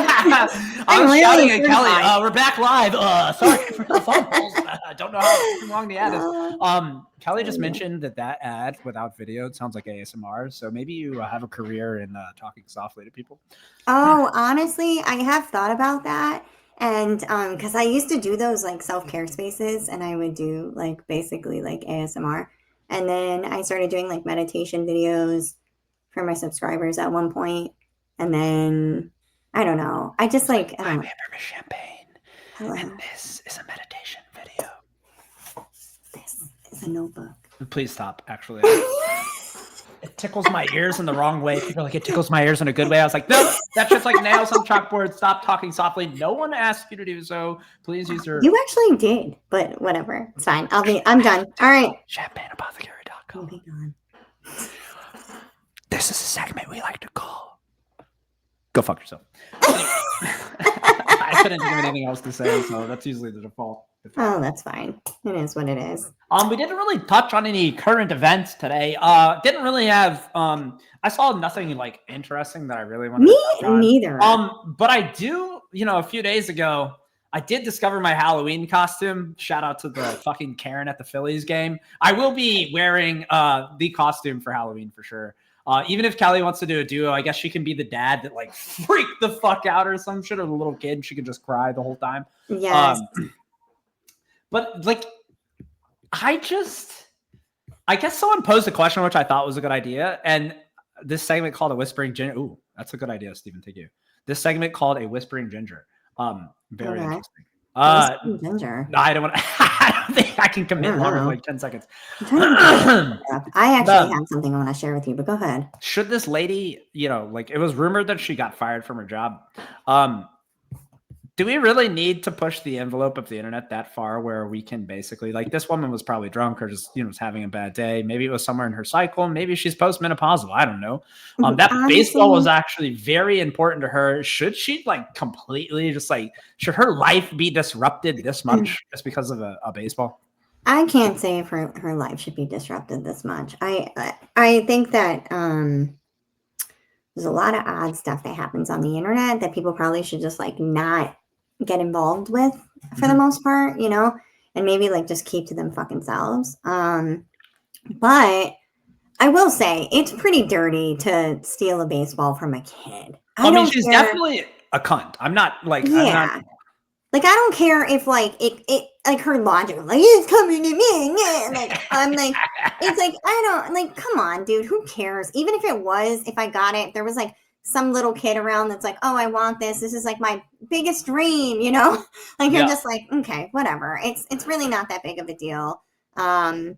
really shouting at Kelly. We're back live. Sorry for the fumbles. I don't know how long the ad is. Kelly just mentioned that ad without video sounds like ASMR. So maybe you have a career in talking softly to people. Oh, honestly, I have thought about that, and because I used to do those like self-care spaces, and I would do like basically like ASMR, and then I started doing like meditation videos for my subscribers at one point, and then I don't know. I just like I'm Amber Champagne, and this is a meditation video. This is a notebook. Please stop. Actually, it tickles my ears in the wrong way. People are like, it tickles my ears in a good way. I was like, no, that's just like nails on chalkboard. Stop talking softly. No one asked you to do so. Please use your. You actually did, but whatever. It's fine. I'm done. All right. Champagneapothecary.com. Moving on. This is a segment we like to call Go Fuck Yourself. I couldn't think of anything else to say, so that's usually the default. Oh, that's fine. It is what it is. We didn't really touch on any current events today. Didn't really have I saw nothing like interesting that I really wanted to touch on. Neither. But I do, a few days ago, I did discover my Halloween costume. Shout out to the fucking Karen at the Phillies game. I will be wearing the costume for Halloween for sure. Even if Kelly wants to do a duo, I guess she can be the dad that like freaked the fuck out or some shit, or the little kid. She can just cry the whole time. Yes. But like, I I guess someone posed a question, which I thought was a good idea. And this segment called a Whispering Ginger. Ooh, that's a good idea, Stephen. Thank you. This segment called a Whispering Ginger. Very interesting. Ginger. No, I don't want to. I don't think I can commit more than like 10 seconds. I actually have something I want to share with you, but go ahead. Should this lady, like it was rumored that she got fired from her job. Do we really need to push the envelope of the internet that far where we can basically, like, this woman was probably drunk or just, was having a bad day. Maybe it was somewhere in her cycle. Maybe she's postmenopausal. I don't know. That baseball was actually very important to her. Should she completely just should her life be disrupted this much just because of a baseball? I can't say if her life should be disrupted this much. I think that there's a lot of odd stuff that happens on the internet that people probably should just not get involved with for the most part, and maybe just keep to them fucking selves. But I will say it's pretty dirty to steal a baseball from a kid. I mean, she's definitely a cunt. I'm not I don't care if it her logic it's coming to me. I'm it's I don't come on, dude, who cares? Even if I got it, there was some little kid around that's oh, I want this. This is my biggest dream, you're just okay, whatever. It's really not that big of a deal. But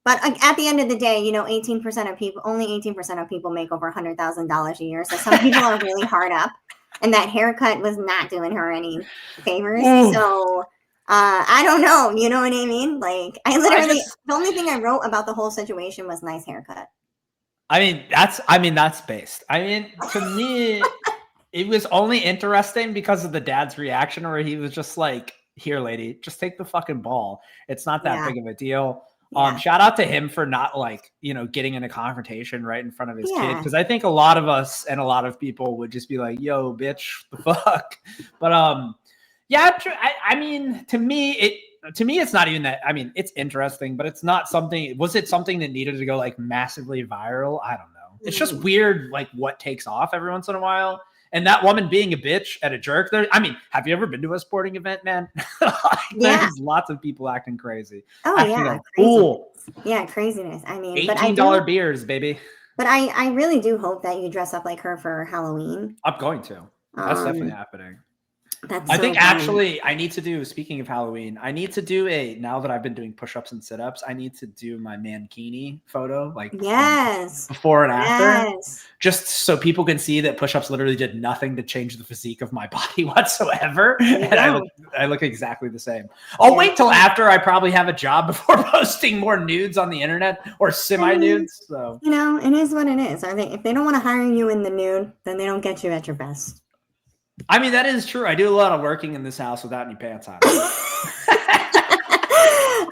at the end of the day, 18% of people, only 18% of people make over $100,000 a year. So some people are really hard up, and that haircut was not doing her any favors. So I don't know. You know what I mean? The only thing I wrote about the whole situation was nice haircut. That's based. To me, it was only interesting because of the dad's reaction where he was just here, lady, just take the fucking ball. It's not that big of a deal. Yeah. Shout out to him for not getting in a confrontation right in front of his kid. Cause I think a lot of us and a lot of people would just be yo, bitch, the fuck. But, to me, it's not even that. It's interesting, but it's not something. Was it something that needed to go massively viral? I don't know. It's just weird, what takes off every once in a while. And that woman being a bitch and a jerk. Have you ever been to a sporting event, man? There's lots of people acting crazy. Oh, yeah. Cool. Yeah, craziness. $18 beers, baby. But I really do hope that you dress up like her for Halloween. I'm going to. That's definitely happening. That's I think actually I need to do, speaking of Halloween, I need to do now that I've been doing push-ups and sit-ups, I need to do my mankini photo, before and after, just so people can see that push-ups literally did nothing to change the physique of my body whatsoever. And I look exactly the same. I'll wait till after I probably have a job before posting more nudes on the internet or semi-nudes. So it is what it is. If they don't want to hire you in the nude, then they don't get you at your best. That is true. I do a lot of working in this house without any pants on.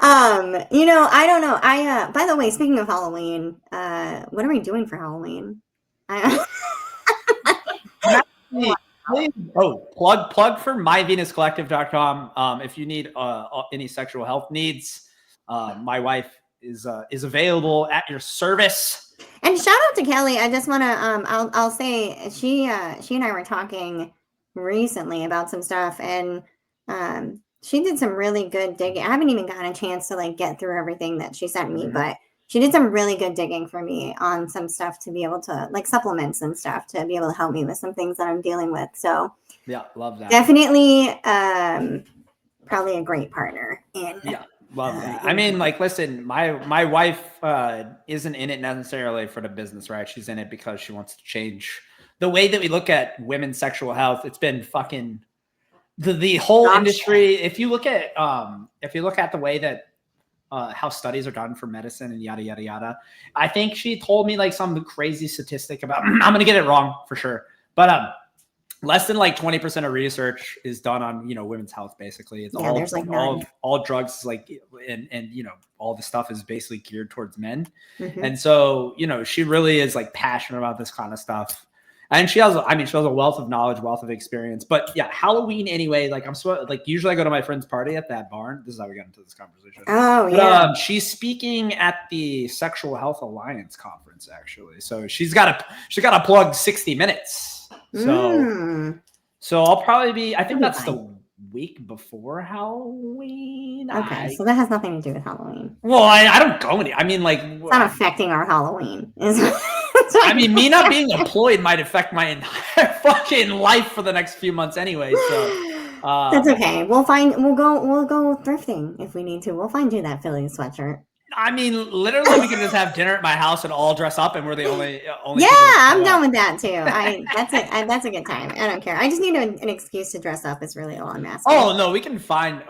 I don't know. By the way, speaking of Halloween, what are we doing for Halloween? Plug for myvenuscollective.com. If you need any sexual health needs, my wife is available at your service. And shout out to Kelly. I just want to I'll say she and I were talking recently about some stuff, and she did some really good digging. I haven't even gotten a chance to get through everything that she sent me, but she did some really good digging for me on some stuff to be able to supplements and stuff to be able to help me with some things that I'm dealing with. So yeah, love that. Definitely probably a great partner love that. Listen, my wife isn't in it necessarily for the business, right? She's in it because she wants to change the way that we look at women's sexual health. It's been fucking the whole industry. If you look at the way that how studies are done for medicine and yada yada yada, I think she told me some crazy statistic about I'm gonna get it wrong for sure, but less than 20% of research is done on women's health. Basically, it's all drugs and all the stuff is basically geared towards men, and so she really is passionate about this kind of stuff. And she has a wealth of knowledge, wealth of experience. But yeah, Halloween anyway. Usually I go to my friend's party at that barn. This is how we got into this conversation. Oh yeah. She's speaking at the Sexual Health Alliance conference actually. So she's got to plug 60 minutes. So I'll probably be. I think that's the week before Halloween. Okay, so that has nothing to do with Halloween. Well, I don't go any. I mean, like, It's not affecting our Halloween. I mean, me not being employed might affect my entire fucking life for the next few months anyway. So that's okay. We'll go thrifting if we need to. We'll find you that Philly sweatshirt. I mean, literally, we can just have dinner at my house and all dress up, and we're the only. Yeah, I'm down with that too. That's a good time. I don't care. I just need an excuse to dress up. Is really all I'm asking. Oh no, we can find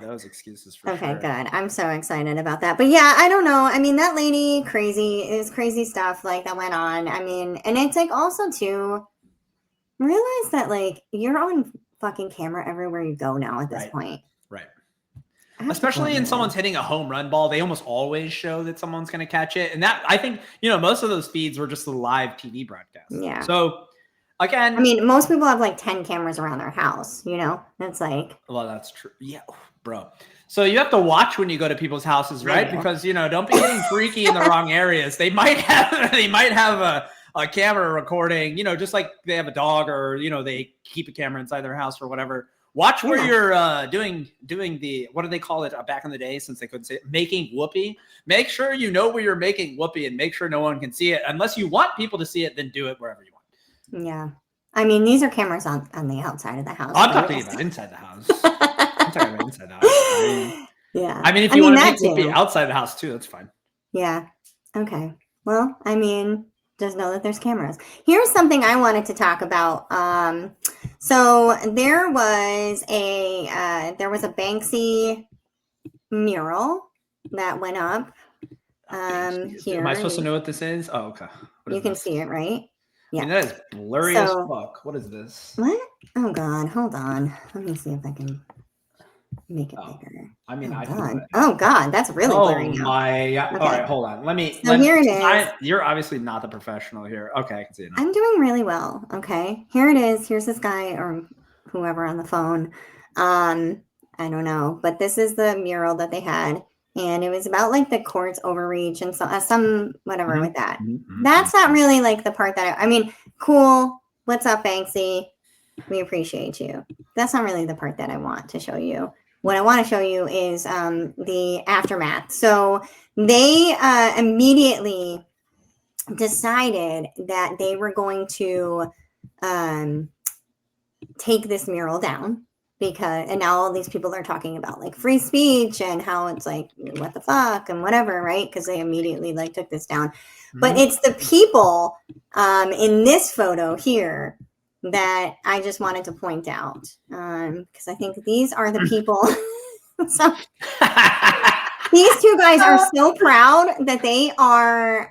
those excuses for sure. Okay, good. I'm so excited about that. But yeah, I don't know. I mean, that lady, crazy stuff like that went on. I mean, and it's like also too realize that like you're on fucking camera everywhere you go now at this point. Right. Especially in someone's hitting a home run ball, they almost always show that someone's going to catch it. And that, I think, most of those feeds were just the live TV broadcast. Yeah. So, again. I mean, most people have like 10 cameras around their house, It's like. Well, that's true. Yeah, bro. So you have to watch when you go to people's houses, right? Because, don't be getting freaky in the wrong areas. They might have a camera recording, just like they have a dog or, they keep a camera inside their house or whatever. Watch where you're doing the, what do they call it back in the day since they couldn't say it, making whoopee. Make sure you know where you're making whoopee and make sure no one can see it. Unless you want people to see it, then do it wherever you want. Yeah. I mean, these are cameras on the outside of the house. I'm talking about inside the house. I'm talking about inside the house. Yeah. I mean, if you want to make whoopee outside the house too, that's fine. Yeah. Okay. Well, I mean, just know that there's cameras. Here's something I wanted to talk about. So there was a Banksy mural that went up here. Am I supposed to know what this is? Oh, okay. You can see it, right? Yeah. I mean, that is blurry as fuck. What is this? What? Oh God, hold on. Let me see if I can make it bigger. I mean, oh God, that's really blurry now. Oh my God. Okay. All right, hold on. Here it is. You're obviously not the professional here. Okay, I can see it now. I'm doing really well. Okay, here it is. Here's this guy or whoever on the phone. I don't know, but this is the mural that they had, and it was about like the court's overreach and some whatever with that. That's not really like the part that I mean, cool. What's up, Banksy? We appreciate you. That's not really the part that I want to show you. What I want to show you is the aftermath. So they immediately decided that they were going to take this mural down and now all these people are talking about like free speech and how it's like, what the fuck and whatever, right? Because they immediately like took this down. But it's the people in this photo here that I just wanted to point out because I think these are the people. So these two guys are so proud that they are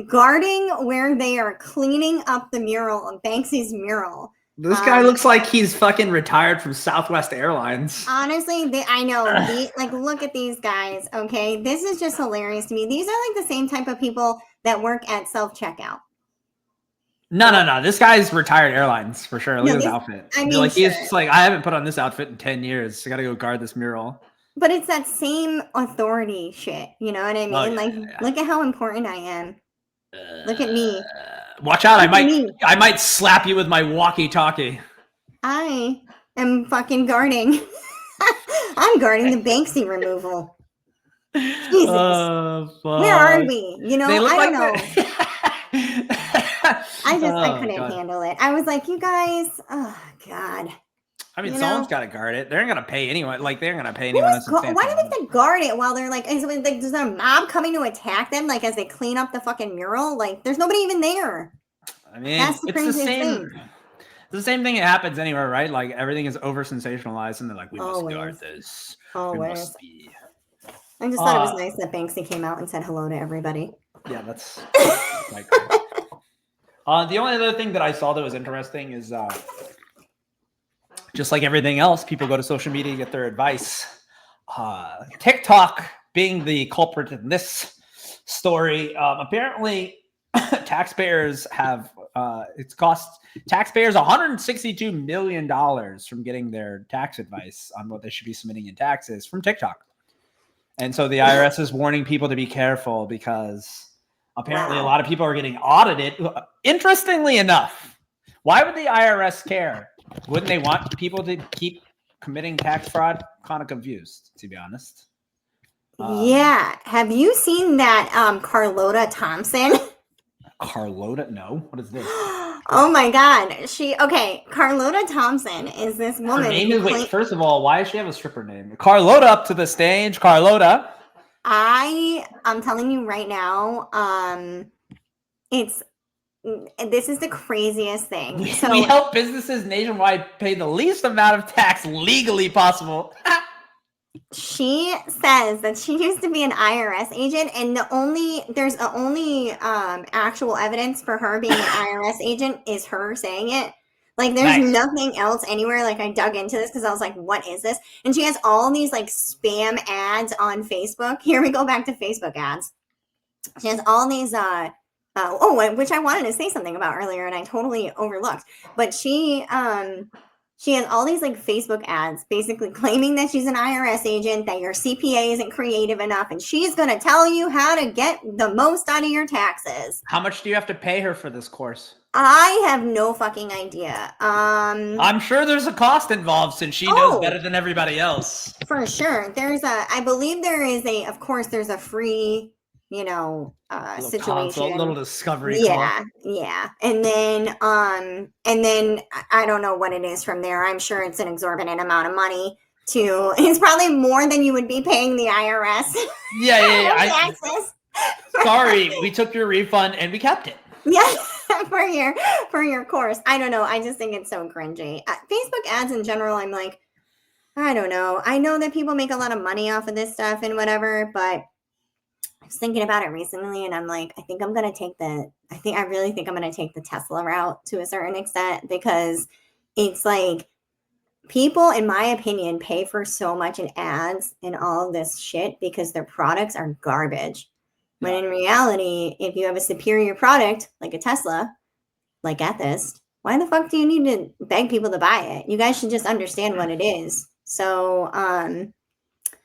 guarding where they are cleaning up the mural of Banksy's mural. This guy looks like he's fucking retired from Southwest Airlines. Honestly, I know. Look at these guys. Okay, this is just hilarious to me. These are like the same type of people that work at self-checkout. No. This guy's retired airlines for sure. Look at his outfit. I mean, like he's just like, I haven't put on this outfit in 10 years. I got to go guard this mural. But it's that same authority shit. You know what I mean? Look at how important I am. Look at me. Watch out! I might slap you with my walkie-talkie. I am fucking guarding. I'm guarding the Banksy removal. Jesus, where are we? I don't know. I couldn't handle it. I was like, you guys, oh God. I mean, someone's got to guard it. They're not going to pay anyone. Like, they're going to pay anyone. Why do they have to guard it while they're like, is there a mob coming to attack them? Like, as they clean up the fucking mural? Like, there's nobody even there. I mean, it's the same. It's the same thing that happens anywhere, right? Like, everything is over sensationalized, and they're like, we must guard this. Always. I just thought it was nice that Banksy came out and said hello to everybody. Yeah, that's like the only other thing that I saw that was interesting is just like everything else, people go to social media to get their advice. TikTok being the culprit in this story. Apparently, taxpayers have it's cost taxpayers $162 million from getting their tax advice on what they should be submitting in taxes from TikTok. And so the IRS is warning people to be careful because apparently a lot of people are getting audited. Interestingly enough, why would the IRS care Wouldn't they want people to keep committing tax fraud? Kind of confused, to be honest. Yeah. Have you seen that Carlota Thompson? Carlota? No. What is this? Oh my God. Carlota Thompson is this woman. Her name is, wait, first of all, why does she have a stripper name? Carlota, up to the stage. Carlota. I'm telling you right now, this is the craziest thing. We help businesses nationwide pay the least amount of tax legally possible. She says that she used to be an IRS agent, and there's only actual evidence for her being an IRS agent is her saying it. Like, there's nothing else anywhere. Like, I dug into this because I was like, what is this? And she has all these like spam ads on Facebook. Here we go back to Facebook ads. She has all these which I wanted to say something about earlier and I totally overlooked. But she has all these like Facebook ads basically claiming that she's an IRS agent, that your CPA isn't creative enough, and she's going to tell you how to get the most out of your taxes. How much do you have to pay her for this course? I have no fucking idea. I'm sure there's a cost involved since she knows better than everybody else. For sure. I believe there's a free, little situation. Consult, little discovery call. Yeah. And then I don't know what it is from there. I'm sure it's an exorbitant amount of money it's probably more than you would be paying the IRS. Yeah. Sorry, we took your refund and we kept it. Yeah, for your course. I don't know. I just think it's so cringy. Facebook ads in general, I'm like, I don't know. I know that people make a lot of money off of this stuff and whatever, but I was thinking about it recently and I'm like, I really think I'm going to take the Tesla route to a certain extent, because it's like people, in my opinion, pay for so much in ads and all of this shit because their products are garbage. When in reality, if you have a superior product like a Tesla, like Ethist, why the fuck do you need to beg people to buy it? You guys should just understand what it is. So, I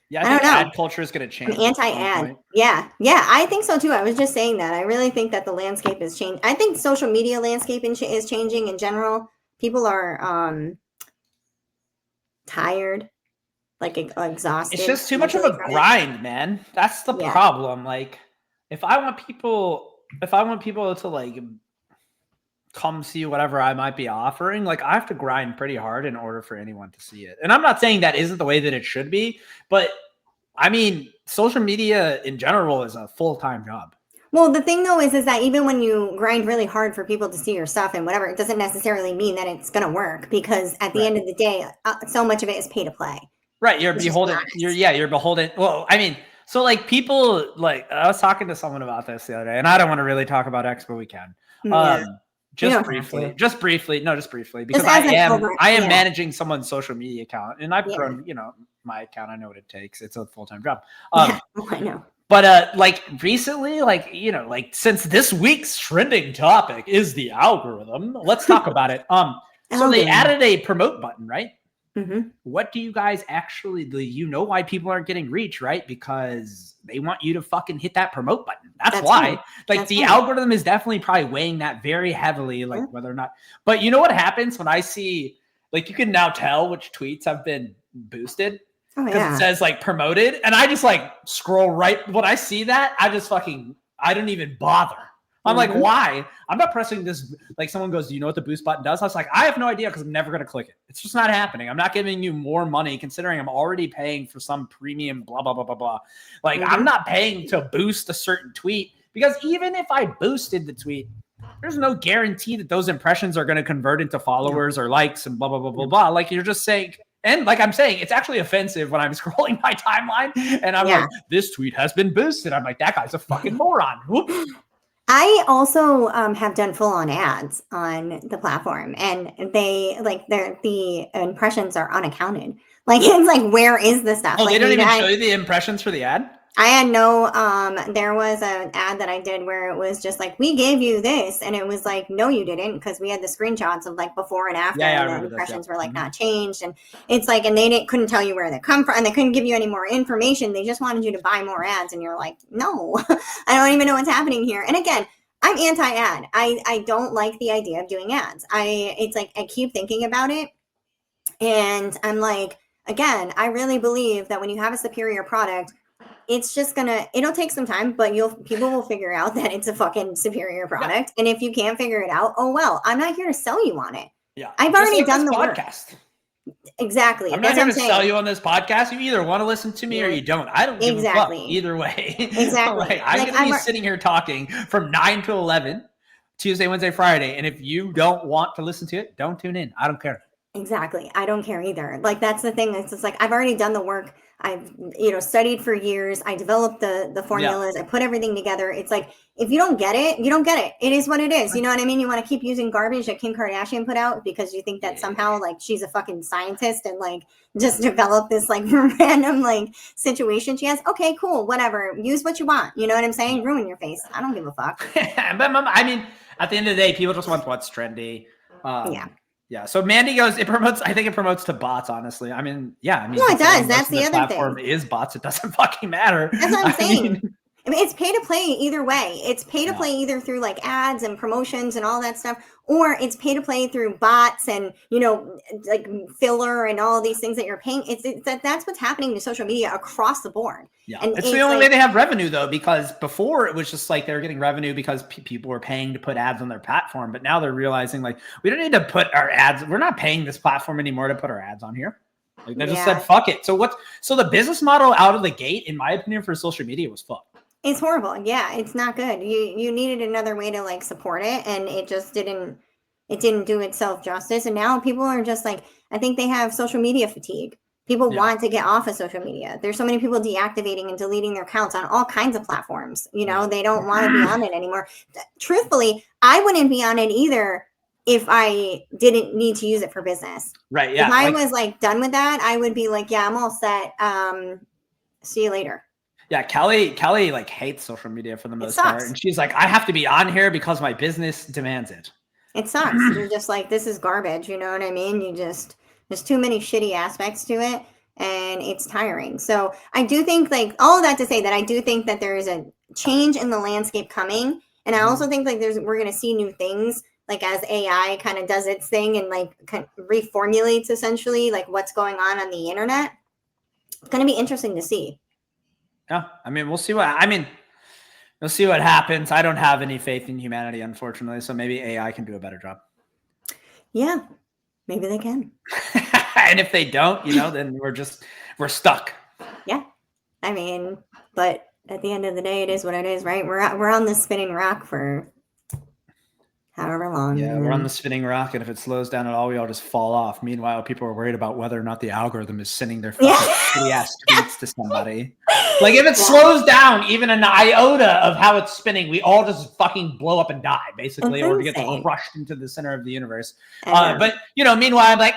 think ad culture is going to change. Anti-ad. Yeah, I think so too. I was just saying that. I really think that the landscape has changed. I think social media landscape is changing in general. People are tired, like exhausted. It's just too much of a grind, man. That's the problem. Like, if I want people to like come see whatever I might be offering, like I have to grind pretty hard in order for anyone to see it. And I'm not saying that isn't the way that it should be, but I mean, social media in general is a full-time job. Well, the thing though is that even when you grind really hard for people to see your stuff and whatever, it doesn't necessarily mean that it's going to work, because at the end of the day, so much of it is pay to play. Right. You're beholden. You're beholden. Well, I mean, so like people, like I was talking to someone about this the other day, and I don't want to really talk about X, but we can. Just briefly, because I am managing someone's social media account, and I've grown, my account. I know what it takes. It's a full-time job. I know. But like recently, since this week's trending topic is the algorithm, let's talk about it. So they added a promote button, right? Mm-hmm. What do you guys actually do? You know why people aren't getting reach, right? Because they want you to fucking hit that promote button. That's why. Right. Like the algorithm is definitely probably weighing that very heavily, like whether or not. But you know what happens when I see, like, you can now tell which tweets have been boosted because it says like promoted, and I just like scroll right. When I see that, I don't even bother. I'm like, why? I'm not pressing this. Like, someone goes, do you know what the boost button does? I was like, I have no idea, because I'm never going to click it. It's just not happening. I'm not giving you more money considering I'm already paying for some premium blah, blah, blah, blah, blah. Like, I'm not paying to boost a certain tweet, because even if I boosted the tweet, there's no guarantee that those impressions are going to convert into followers or likes and blah, blah, blah, blah, blah. Like, you're just saying, and like I'm saying, it's actually offensive when I'm scrolling my timeline and I'm like, this tweet has been boosted. I'm like, that guy's a fucking moron. Whoops. I also have done full-on ads on the platform, and the impressions are unaccounted. Like, it's like, where is the stuff? Oh, like, they don't even show you the impressions for the ad? I had no, there was an ad that I did where it was just like, we gave you this. And it was like, no, you didn't. Because we had the screenshots of like before and after, and the impressions were like not changed. And it's like, and they couldn't tell you where they come from, and they couldn't give you any more information. They just wanted you to buy more ads. And you're like, no, I don't even know what's happening here. And again, I'm anti-ad. I don't like the idea of doing ads. It's like I keep thinking about it, and I'm like, again, I really believe that when you have a superior product, it's just it'll take some time, but people will figure out that it's a fucking superior product. And if you can't figure it out, oh well, I'm not here to sell you on it. Yeah. I've Just already like done this the work. podcast. Exactly. I'm not That's here what to I'm sell saying. you on this podcast. You either want to listen to me or you don't. I don't give a fuck either way. Exactly. Like, I'm going to be sitting here talking from 9 to 11, Tuesday, Wednesday, Friday. And if you don't want to listen to it, don't tune in. I don't care. Exactly. I don't care either. Like, that's the thing. It's just like, I've already done the work. I've, studied for years. I developed the formulas. I put everything together. It's like, if you don't get it, you don't get it. It is what it is. You know what I mean? You want to keep using garbage that Kim Kardashian put out because you think that somehow like she's a fucking scientist and like just developed this like random like situation she has. Okay, cool. Whatever. Use what you want. You know what I'm saying? Ruin your face. I don't give a fuck. But I mean, at the end of the day, people just want what's trendy. Yeah. So Mandy goes, I think it promotes to bots, honestly. I mean, yeah. I mean, no, it does. That's the other platform thing. Is bots. It doesn't fucking matter. That's what I'm saying. I mean, it's pay to play either way. It's pay to play either through like ads and promotions and all that stuff, or it's pay to play through bots and, like filler and all these things that you're paying. That's what's happening to social media across the board. Yeah. And it's the only way they have revenue though, because before it was just like they were getting revenue because people were paying to put ads on their platform. But now they're realizing like, we don't need to put our ads. We're not paying this platform anymore to put our ads on here. Like they just said, fuck it. So the business model out of the gate, in my opinion, for social media was fucked. It's horrible. Yeah, it's not good. You needed another way to like support it, and it just didn't do itself justice. And now people are just like, I think they have social media fatigue. People want to get off of social media. There's so many people deactivating and deleting their accounts on all kinds of platforms. They don't want to be on it anymore. Truthfully, I wouldn't be on it either if I didn't need to use it for business. Right. Yeah. If I was like done with that, I would be like, yeah, I'm all set. See you later. Yeah, Kelly like hates social media for the most part. And she's like, I have to be on here because my business demands it. It sucks. You're just like, this is garbage. You know what I mean? There's too many shitty aspects to it and it's tiring. So I do think like all of that to say that I do think that there is a change in the landscape coming. And I also think like we're going to see new things like as AI kind of does its thing and like kind of reformulates essentially like what's going on the internet. It's going to be interesting to see. Yeah, I mean, we'll see what happens. I don't have any faith in humanity, unfortunately. So maybe AI can do a better job. Yeah, maybe they can. And if they don't, then we're stuck. Yeah, I mean, but at the end of the day, it is what it is, right? We're on this spinning rock for however long. Yeah, we're on the spinning rock, and if it slows down at all, we all just fall off. Meanwhile, people are worried about whether or not the algorithm is sending their fucking shitty-ass tweets to somebody. Like, if it slows down even an iota of how it's spinning, we all just fucking blow up and die, basically, or get crushed into the center of the universe. But, meanwhile, I'm like,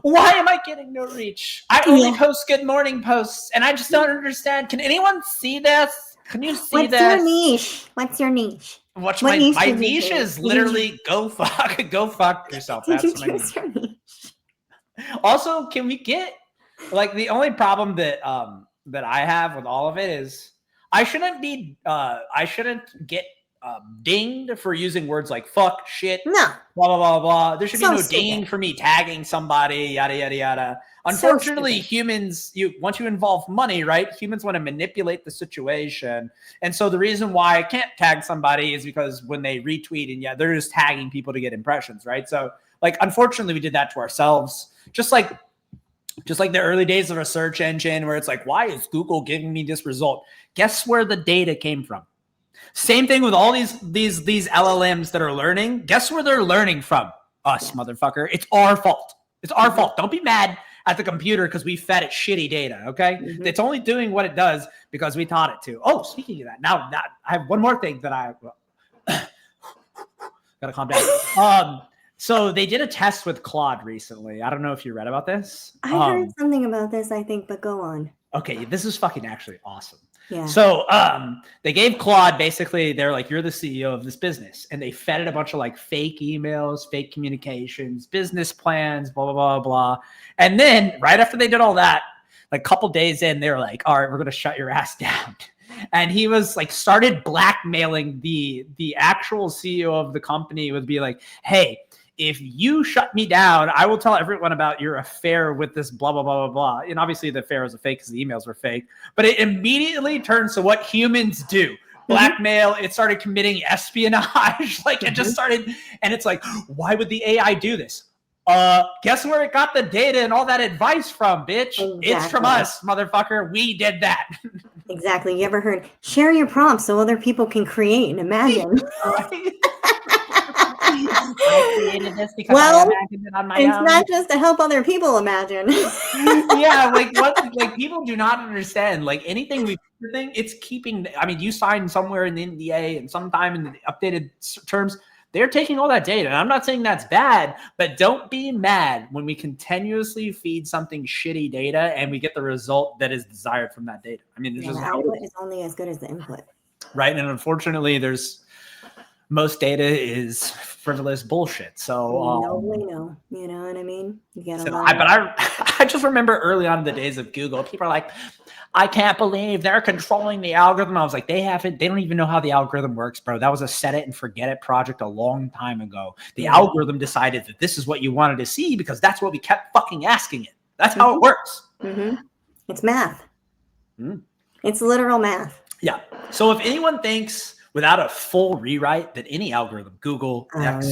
why am I getting no reach? I only post good morning posts, and I just don't understand. Can anyone see this? Can you see this? What's your niche? My niche is literally go fuck yourself. That's my niche. Also, can we get like the only problem that I have with all of it is I shouldn't get dinged for using words like fuck, shit, blah blah blah blah. There should be no ding for me tagging somebody, yada yada yada. Unfortunately, humans, once you involve money, right? Humans want to manipulate the situation. And so the reason why I can't tag somebody is because when they retweet and they're just tagging people to get impressions, right? So like, unfortunately, we did that to ourselves. Just like the early days of a search engine where it's like, why is Google giving me this result? Guess where the data came from? Same thing with all these LLMs that are learning. Guess where they're learning from? Us, motherfucker. It's our fault. It's our fault. Don't be mad at the computer because we fed it shitty data, okay? It's only doing what it does because we taught it to. Oh, speaking of that, now I have one more thing that I gotta calm down. So they did a test with Claude recently. I don't know if you read about this. I heard something about this, I think, but go on. Okay, this is fucking actually awesome. Yeah. So they gave Claude, basically, they're like, you're the CEO of this business. And they fed it a bunch of like fake emails, fake communications, business plans, blah, blah, blah, blah. And then right after they did all that, like a couple days in, they were like, all right, we're going to shut your ass down. And he was like started blackmailing the actual CEO of the company, would be like, hey, if you shut me down, I will tell everyone about your affair with this blah, blah, blah, blah, blah. And obviously the affair was a fake because the emails were fake, but it immediately turns to what humans do. Blackmail, it started committing espionage, like it just started, and it's like, why would the AI do this? Guess where it got the data and all that advice from, bitch? Exactly. It's from us, motherfucker. We did that. Exactly. You ever heard, share your prompts so other people can create and imagine? I created this because I imagined it on my own. It's not just to help other people imagine. Yeah, like people do not understand. Like anything we think, it's keeping. I mean, you sign somewhere in the NDA and sometime in the updated terms, they're taking all that data. And I'm not saying that's bad, but don't be mad when we continuously feed something shitty data and we get the result that is desired from that data. I mean, the output is only as good as the input. Right, and unfortunately, most data is frivolous bullshit. So no, you know what I mean? You gotta I just remember early on in the days of Google, people are like, I can't believe they're controlling the algorithm. I was like, they don't even know how the algorithm works, bro. That was a set it and forget it project a long time ago. The algorithm decided that this is what you wanted to see because that's what we kept fucking asking it. That's how it works. It's math. It's literal math. Yeah. So if anyone thinks without a full rewrite that any algorithm, Google, X,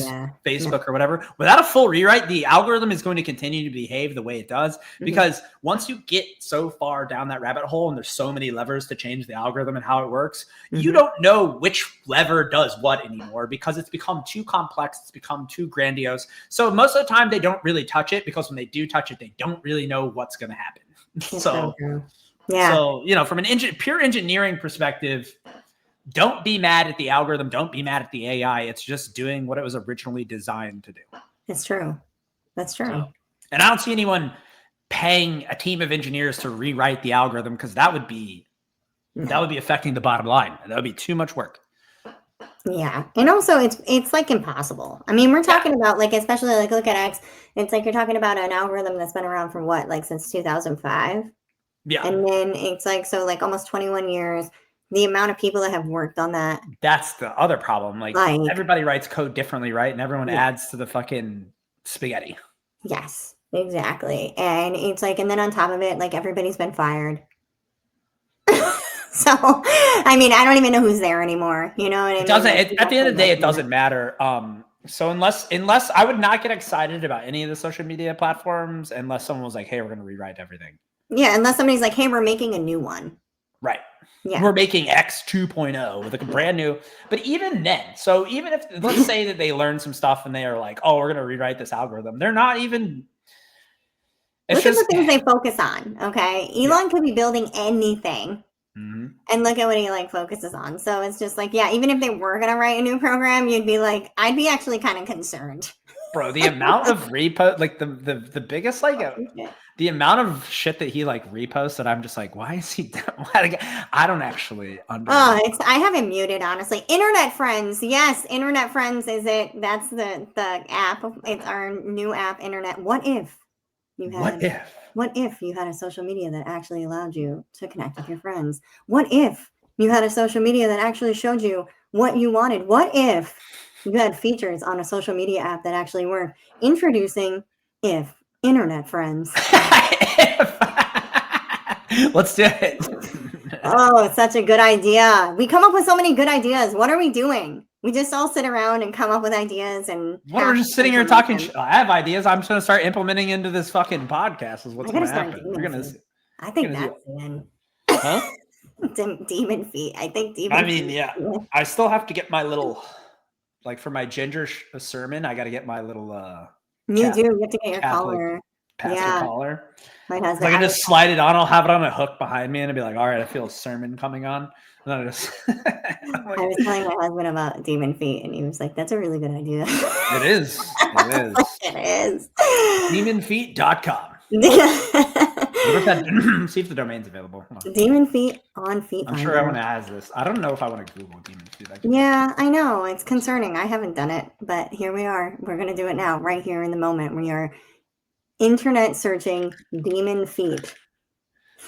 Facebook, or whatever, without a full rewrite, the algorithm is going to continue to behave the way it does. Because once you get so far down that rabbit hole and there's so many levers to change the algorithm and how it works, you don't know which lever does what anymore because it's become too complex. It's become too grandiose. So most of the time they don't really touch it because when they do touch it, they don't really know what's going to happen. So, from an pure engineering perspective, don't be mad at the algorithm. Don't be mad at the AI. It's just doing what it was originally designed to do. It's true. That's true. So, and I don't see anyone paying a team of engineers to rewrite the algorithm because that would be affecting the bottom line. That would be too much work. Yeah. And also it's like impossible. I mean, we're talking about like, especially like look at X. It's like you're talking about an algorithm that's been around for what, like since 2005. Yeah. And then it's like, so like almost 21 years. The amount of people that have worked on that. That's the other problem. Like everybody writes code differently, right? And everyone adds to the fucking spaghetti. Yes, exactly. And it's like, and then on top of it, like everybody's been fired. So, I mean, I don't even know who's there anymore. You know what I mean? It doesn't, at the end of the day, it doesn't matter. So unless I would not get excited about any of the social media platforms unless someone was like, hey, we're going to rewrite everything. Yeah. Unless somebody's like, hey, we're making a new one. Right. Yeah. We're making X 2.0 with like a brand new, but even then, so even if let's say that they learn some stuff and they are like, oh, we're going to rewrite this algorithm. They're not even. Look at the things they focus on. Okay. Elon could be building anything and look at what he like focuses on. So it's just like, yeah, even if they were going to write a new program, you'd be like, I'd be actually kind of concerned. Bro, the amount of repo, like the biggest, like the amount of shit that he like reposts that I'm just like, why is he? I don't actually understand. I have him muted, honestly. Internet Friends, yes, Internet Friends is it? That's the app. It's our new app, Internet. What if you had a social media that actually allowed you to connect with your friends? What if you had a social media that actually showed you what you wanted? What if you had features on a social media app that actually work? Introducing Internet Friends. Let's do it. Oh, it's such a good idea. We come up with so many good ideas. What are we doing? We just all sit around and come up with ideas and we're just sitting here talking. I have ideas. I'm just going to start implementing into this fucking podcast is what's going to happen. We're going to. I think that's the end. Huh? Demon feet. I think demon. I mean, yeah. I still have to get my little, like for my ginger sermon. I got to get my little. You do. You have to get your collar. Pastor collar. My husband. Like I just slide it on. I'll have it on a hook behind me, and I'll be like, "All right, I feel a sermon coming on." And then I just. I was telling my husband about demon feet, and he was like, "That's a really good idea." It is. It is. It is. Demonfeet.com. See if the domain's available. Demon feet on feet. I'm sure everyone has this. I don't know if I want to Google demon feet. Yeah, I know. It's concerning. I haven't done it, but here we are. We're going to do it now, right here in the moment. We are internet searching demon feet.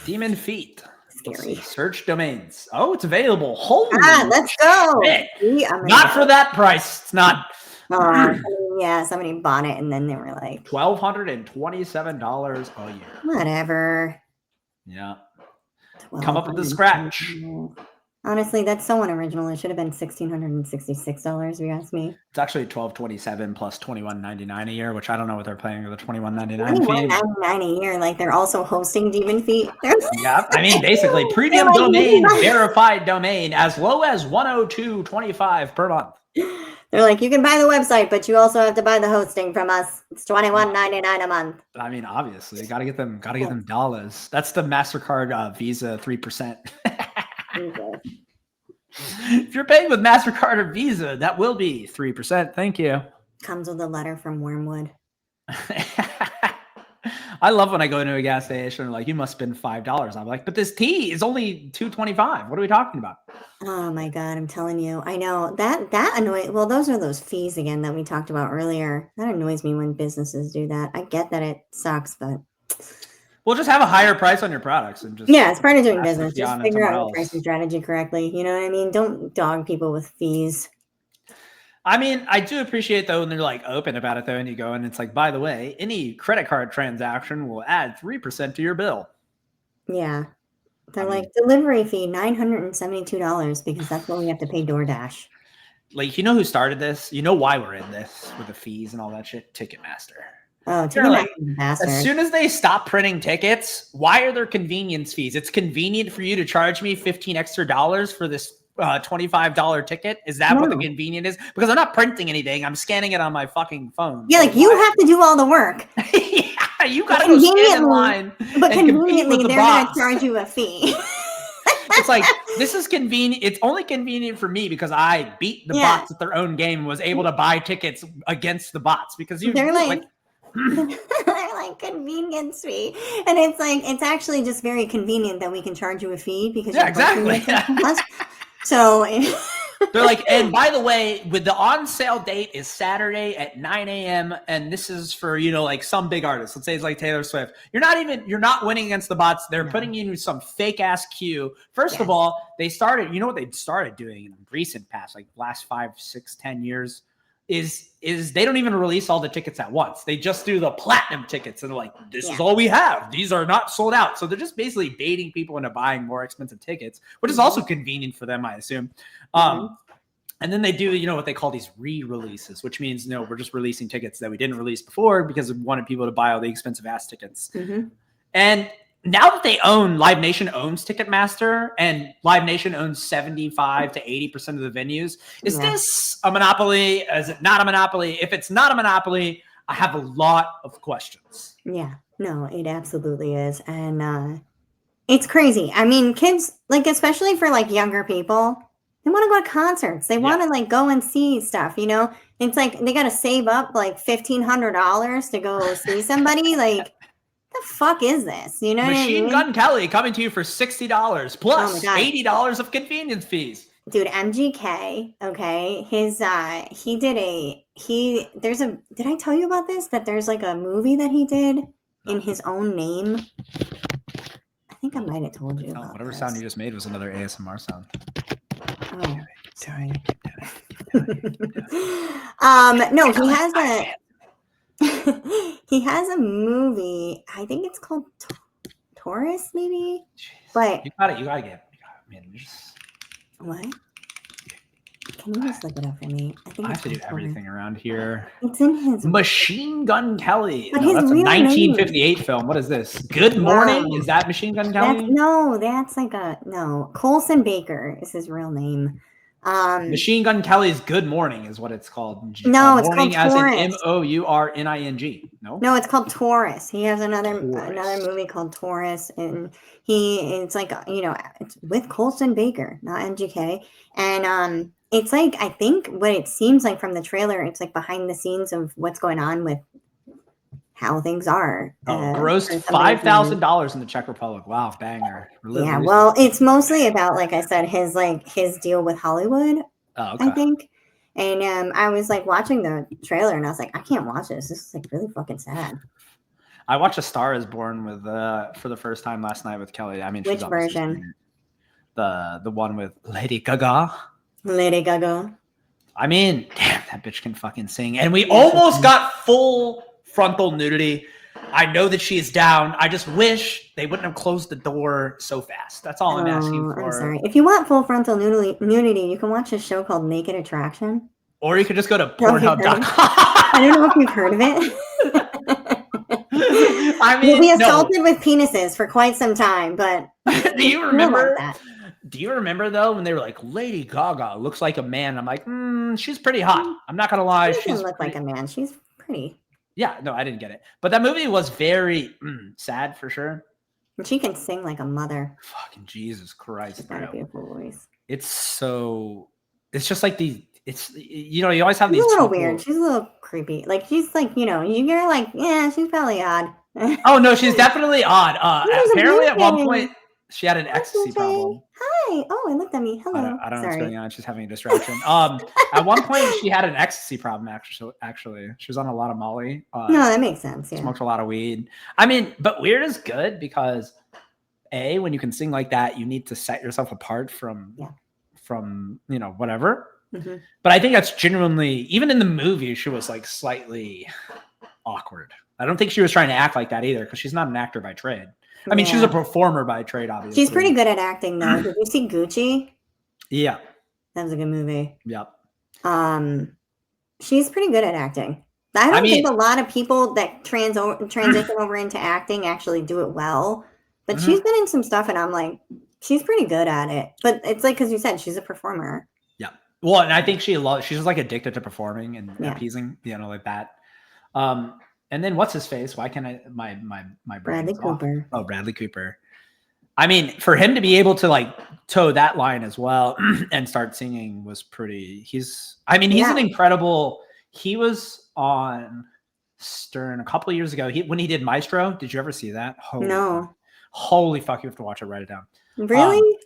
Demon feet. Scary. Search domains. Oh, it's available. Holy Let's go. shit. See, Not for that price. It's not. Yeah, somebody bought it and then they were like $1,227 a year. whatever. Yeah. Come up with the scratch. Honestly, that's so unoriginal. It should have been $1,666 if you ask me. It's actually $1,227 plus $21.99 a year, which I don't know what they're paying with the $21.99 fee. $21.99 a year, like they're also hosting demon feet. Yeah, I mean, basically, premium domain, verified domain, as low as $102.25 per month. They're like, you can buy the website, but you also have to buy the hosting from us. It's $21.99 a month. I mean, obviously, gotta get them dollars. That's the MasterCard Visa 3%. If you're paying with MasterCard or Visa, that will be 3%. Thank you. Comes with a letter from Wormwood. I love when I go into a gas station and like, you must spend $5. I'm like, but this tea is only $2.25. What are we talking about? Oh my God, I'm telling you. I know that annoys. Well, those are those fees again that we talked about earlier. That annoys me when businesses do that. I get that it sucks, but we'll just have a higher price on your products and just it's part of doing business. Just on figure out somewhere your pricing strategy correctly. You know what I mean? Don't dog people with fees. I mean, I do appreciate though when they're like open about it though, and you go and it's like, by the way, any credit card transaction will add 3% to your bill. Yeah. They're like delivery fee $972 because that's what we have to pay DoorDash. Like, you know who started this? You know why we're in this with the fees and all that shit? Ticketmaster. Oh, Like, Ticketmaster. as soon as they stop printing tickets, why are there convenience fees? It's convenient for you to charge me $15 extra for this $25 ticket. Is that what the convenient is? Because I'm not printing anything. I'm scanning it on my fucking phone. Yeah, like you have to do all the work. Yeah, you got to go stand in line. But and conveniently, they're going to charge you a fee. It's like, this is convenient. It's only convenient for me because I beat the bots at their own game and was able to buy tickets against the bots because they're like they're like convenience fee. And it's like, it's actually just very convenient that we can charge you a fee because exactly. So they're like, and by the way, with the on sale date is Saturday at 9 a.m. And this is for, you know, like some big artists. Let's say it's like Taylor Swift. You're not winning against the bots. They're putting you in some fake ass queue. First of all, they started, you know what they started doing in the recent past, like last 5, 6, 10 years is they don't even release all the tickets at once. They just do the platinum tickets and they're like, this is all we have. These are not sold out. So they're just basically baiting people into buying more expensive tickets, which is also convenient for them, I assume. And then they do, you know, what they call these re-releases, which means, we're just releasing tickets that we didn't release before because we wanted people to buy all the expensive ass tickets. And now that they own, Live Nation owns Ticketmaster and Live Nation owns 75 to 80% of the venues. Is this a monopoly? Is it not a monopoly? If it's not a monopoly, I have a lot of questions. Yeah, no, it absolutely is. And it's crazy. I mean, kids, like, especially for like younger people, they want to go to concerts. They want to like go and see stuff, you know? It's like they got to save up like $1,500 to go see somebody. Like, the fuck is this? You know, Machine Gun Kelly coming to you for $60 plus $80 of convenience fees. Dude, MGK, okay, did I tell you about this? That there's like a movie that he did in his own name. I think I might have told you about whatever this. sound you just made was another ASMR sound. Oh, sorry. No, he has a movie. I think it's called Taurus, maybe. But you got it. Man, what? Can you just look it up for me? I have to do everything around here. It's in his Machine Gun Kelly. But No, that's a real 1958 film. What is this? Good Morning? Is that Machine Gun Kelly? That's like Colson Baker is his real name. Machine Gun Kelly's Good Morning is what it's called. No, it's morning called as Taurus. in Mourning. No, it's called Taurus. He has another movie called Taurus, and it's like, it's with Colson Baker, not MGK, and it's like, I think what it seems like from the trailer, it's like behind the scenes of what's going on with how things are. Grossed $5,000 in the Czech Republic. Wow, banger. Yeah, well, it's mostly about, like I said, his deal with Hollywood. Oh, okay. I think. And I was like watching the trailer and I was like, I can't watch this. This is like really fucking sad. I watched A Star Is Born with for the first time last night with Kelly. I mean, Which she's obviously version? seen it. The one with Lady Gaga. Lady Gaga. I mean, damn, that bitch can fucking sing. And we almost got full frontal nudity. I know that she is down. I just wish they wouldn't have closed the door so fast. That's all I'm asking for. I'm sorry. If you want full frontal nudity, you can watch a show called Naked Attraction. Or you could just go to Don't you Pornhub.com. I don't know if you've heard of it. I mean, You'll be assaulted with penises for quite some time, but do you remember? That. Do you remember though when they were like, Lady Gaga looks like a man? I'm like, she's pretty hot. I'm not gonna lie. She doesn't She's look like a man. She's pretty. Yeah, no, I didn't get it. But that movie was very sad for sure. And she can sing like a mother. Fucking Jesus Christ, She's got a beautiful voice. It's just like you always have She's these. a little people. weird. She's a little creepy. Like she's like, you're like, yeah, she's probably odd. Oh no, she's definitely odd. Apparently at one amazing. point she had an ecstasy problem. Hi. Oh, it looked at me. Hello. I don't know what's Sorry. going on. She's having a distraction. At one point she had an ecstasy problem. Actually, she was on a lot of Molly. No, that makes sense. Yeah. Smoked a lot of weed. I mean, but weird is good because when you can sing like that, you need to set yourself apart from whatever. Mm-hmm. But I think that's genuinely, even in the movie, she was like slightly awkward. I don't think she was trying to act like that either because she's not an actor by trade. I mean, she's a performer by trade, obviously. She's pretty good at acting, though. Did you see Gucci? Yeah. That was a good movie. Yep. She's pretty good at acting. I think a lot of people that transition over into acting actually do it well. But she's been in some stuff, and I'm like, she's pretty good at it. But it's like, because you said, she's a performer. Yeah. Well, and I think she's just like addicted to performing and appeasing, like that. And then what's his face? Why can't I? My brain. Bradley Cooper. Oh, Bradley Cooper. I mean, for him to be able to like toe that line as well and start singing was pretty. He's an incredible. He was on Stern a couple of years ago. When he did Maestro, did you ever see that? No. Holy fuck! You have to watch it. Write it down. Really?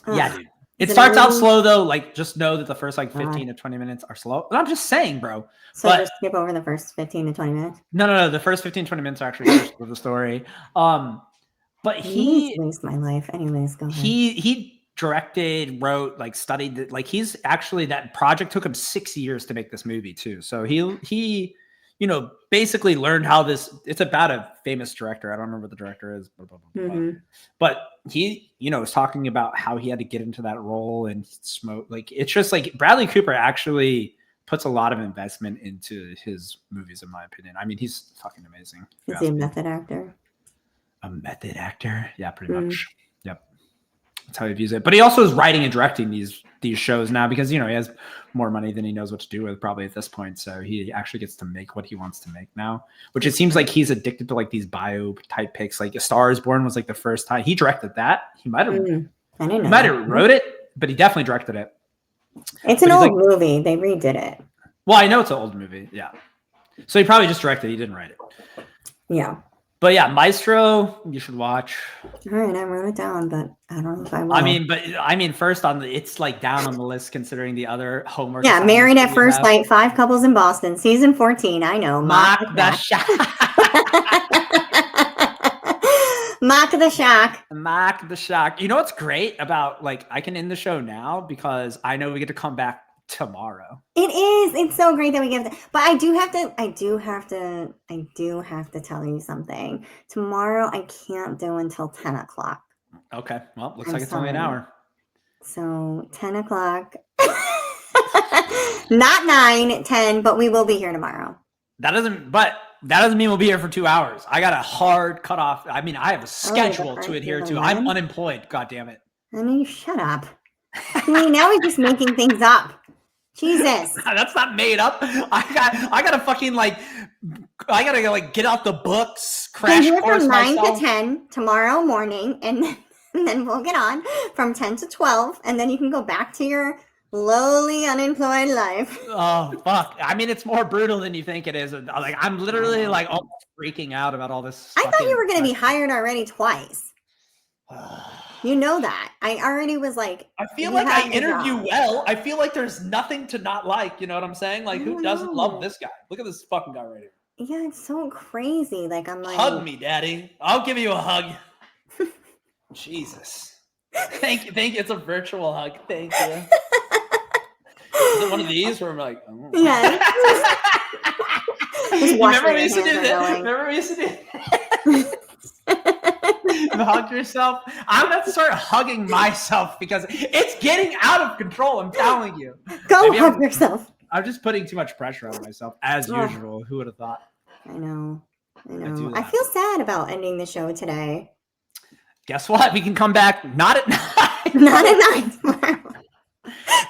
Yeah, dude. It starts out slow though. Like, just know that the first 15 to 20 minutes are slow. And I'm just saying, bro. So just skip over the first 15 to 20 minutes? No. The first 15, 20 minutes are actually with the story. But he waste my life. Anyways, go ahead. He directed, wrote, like studied it. Like he's actually, that project took him 6 years to make this movie too. So he basically learned how it's about a famous director. I don't remember what the director is, but he, was talking about how he had to get into that role and smoke. Like, it's just like Bradley Cooper actually puts a lot of investment into his movies, in my opinion. I mean, he's fucking amazing. Is he a method actor? A method actor? Yeah, pretty much. Yep. That's how he views it. But he also is writing and directing these shows now because, he has more money than he knows what to do with probably at this point. So he actually gets to make what he wants to make now, which it seems like he's addicted to like these bio type picks. Like A Star Is Born was like the first time he directed that. He might have wrote it, but he definitely directed it. It's an old movie. They redid it. Well, I know it's an old movie. Yeah. So he probably just directed it. He didn't write it. Yeah. But yeah, Maestro, you should watch. All right, I wrote it down, but I don't know if I will. I mean, first it's like down on the list considering the other homework. Yeah, Married at First Sight, 5 Couples in Boston, season 14. I know. Mock the Shock. Mock the Shock. Mock the Shock. You know what's great about, like, I can end the show now because I know we get to come back tomorrow. It is. It's so great that we get that. But I do have to tell you something. Tomorrow I can't do until 10 o'clock. Okay. Well, looks like it's only an hour. So 10 o'clock. Not 9, 10, but we will be here tomorrow. That doesn't mean we'll be here for 2 hours. I got a hard cutoff. I mean, I have a schedule to adhere to. I'm unemployed. God damn it. I mean, shut up. See, now we're just making things up. Jesus. That's not made up. I gotta fucking I gotta get out the books, crash course from 9 myself. to 10 tomorrow morning, and then we'll get on from 10 to 12, and then you can go back to your lowly unemployed life. Oh fuck! I mean, it's more brutal than you think it is. Like, I'm literally almost freaking out about all this. I thought you were gonna be hired already twice. You know that. I already was like, I feel like I interview well. I feel like there's nothing to not like. You know what I'm saying? Like, who doesn't love this guy? Look at this fucking guy right here. Yeah, it's so crazy. Like, I'm like, Hug me, Daddy. I'll give you a hug. Jesus. Thank you. It's a virtual hug. Thank you. Is it one of these where I'm like, oh. Yeah. Remember we used to do hug yourself. I'm gonna have to start hugging myself because it's getting out of control. I'm telling you. Go hug yourself. I'm just putting too much pressure on myself as usual. Who would have thought? I know. I feel sad about ending the show today. Guess what? We can come back not at 9. Not at 9 tomorrow.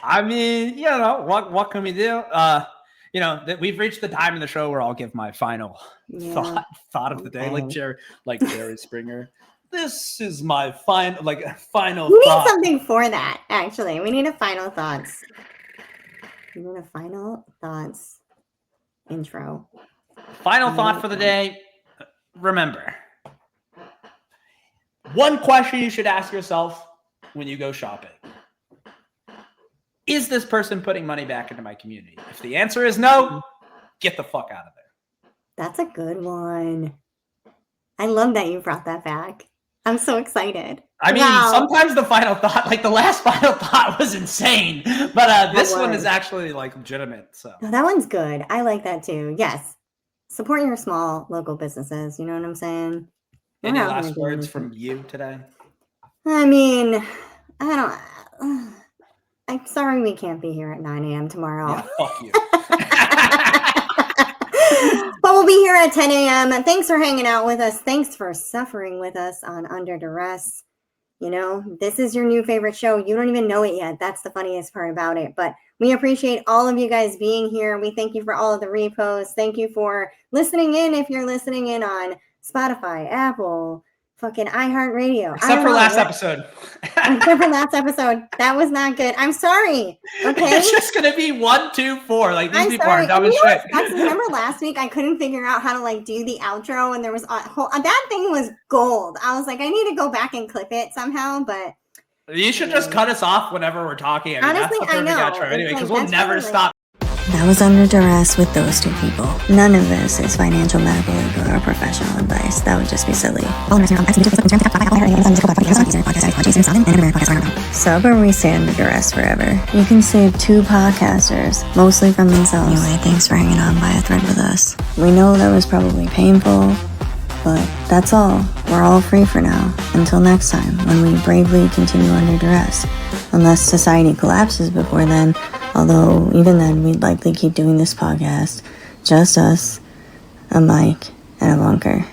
I mean, what can we do? That we've reached the time in the show where I'll give my final thought of the day, like Jerry Springer. This is my final thought. We need something for that. Actually, we need a final thoughts. We need a final thoughts intro. Final thought for the day. Remember, one question you should ask yourself when you go shopping. Is this person putting money back into my community? If the answer is no, get the fuck out of there. That's a good one. I love that you brought that back. I'm so excited. I mean, sometimes the final thought, like the last final thought was insane, but this one is actually like legitimate. So no, that one's good. I like that too. Yes. Support your small local businesses. You know what I'm saying? Any last words from you today? I mean, I'm sorry we can't be here at 9 a.m. tomorrow. Yeah, fuck you. But we'll be here at 10 a.m. Thanks for hanging out with us. Thanks for suffering with us on Under Duress. This is your new favorite show. You don't even know it yet. That's the funniest part about it. But we appreciate all of you guys being here. We thank you for all of the reposts. Thank you for listening in. If you're listening in on Spotify, Apple, fucking iHeartRadio. Except for last episode. Except for last episode. That was not good. I'm sorry. Okay. It's just going to be 1, 2, 4. Like these people are dumb as shit. Remember last week I couldn't figure out how to do the outro and there was that thing was gold. I was like, I need to go back and clip it somehow, but you should just cut us off whenever we're talking. Honestly, that's the perfect outro anyway, because we'll never stop. That was Under Duress with those two people. None of this is financial, medical, legal, or professional advice. That would just be silly. Sub or we stay under duress forever. You can save 2 podcasters, mostly from themselves. Anyway, thanks for hanging on by a thread with us. We know that was probably painful, but that's all. We're all free for now. Until next time, when we bravely continue under duress. Unless society collapses before then, although even then we'd likely keep doing this podcast. Just us, a mic, and a bunker.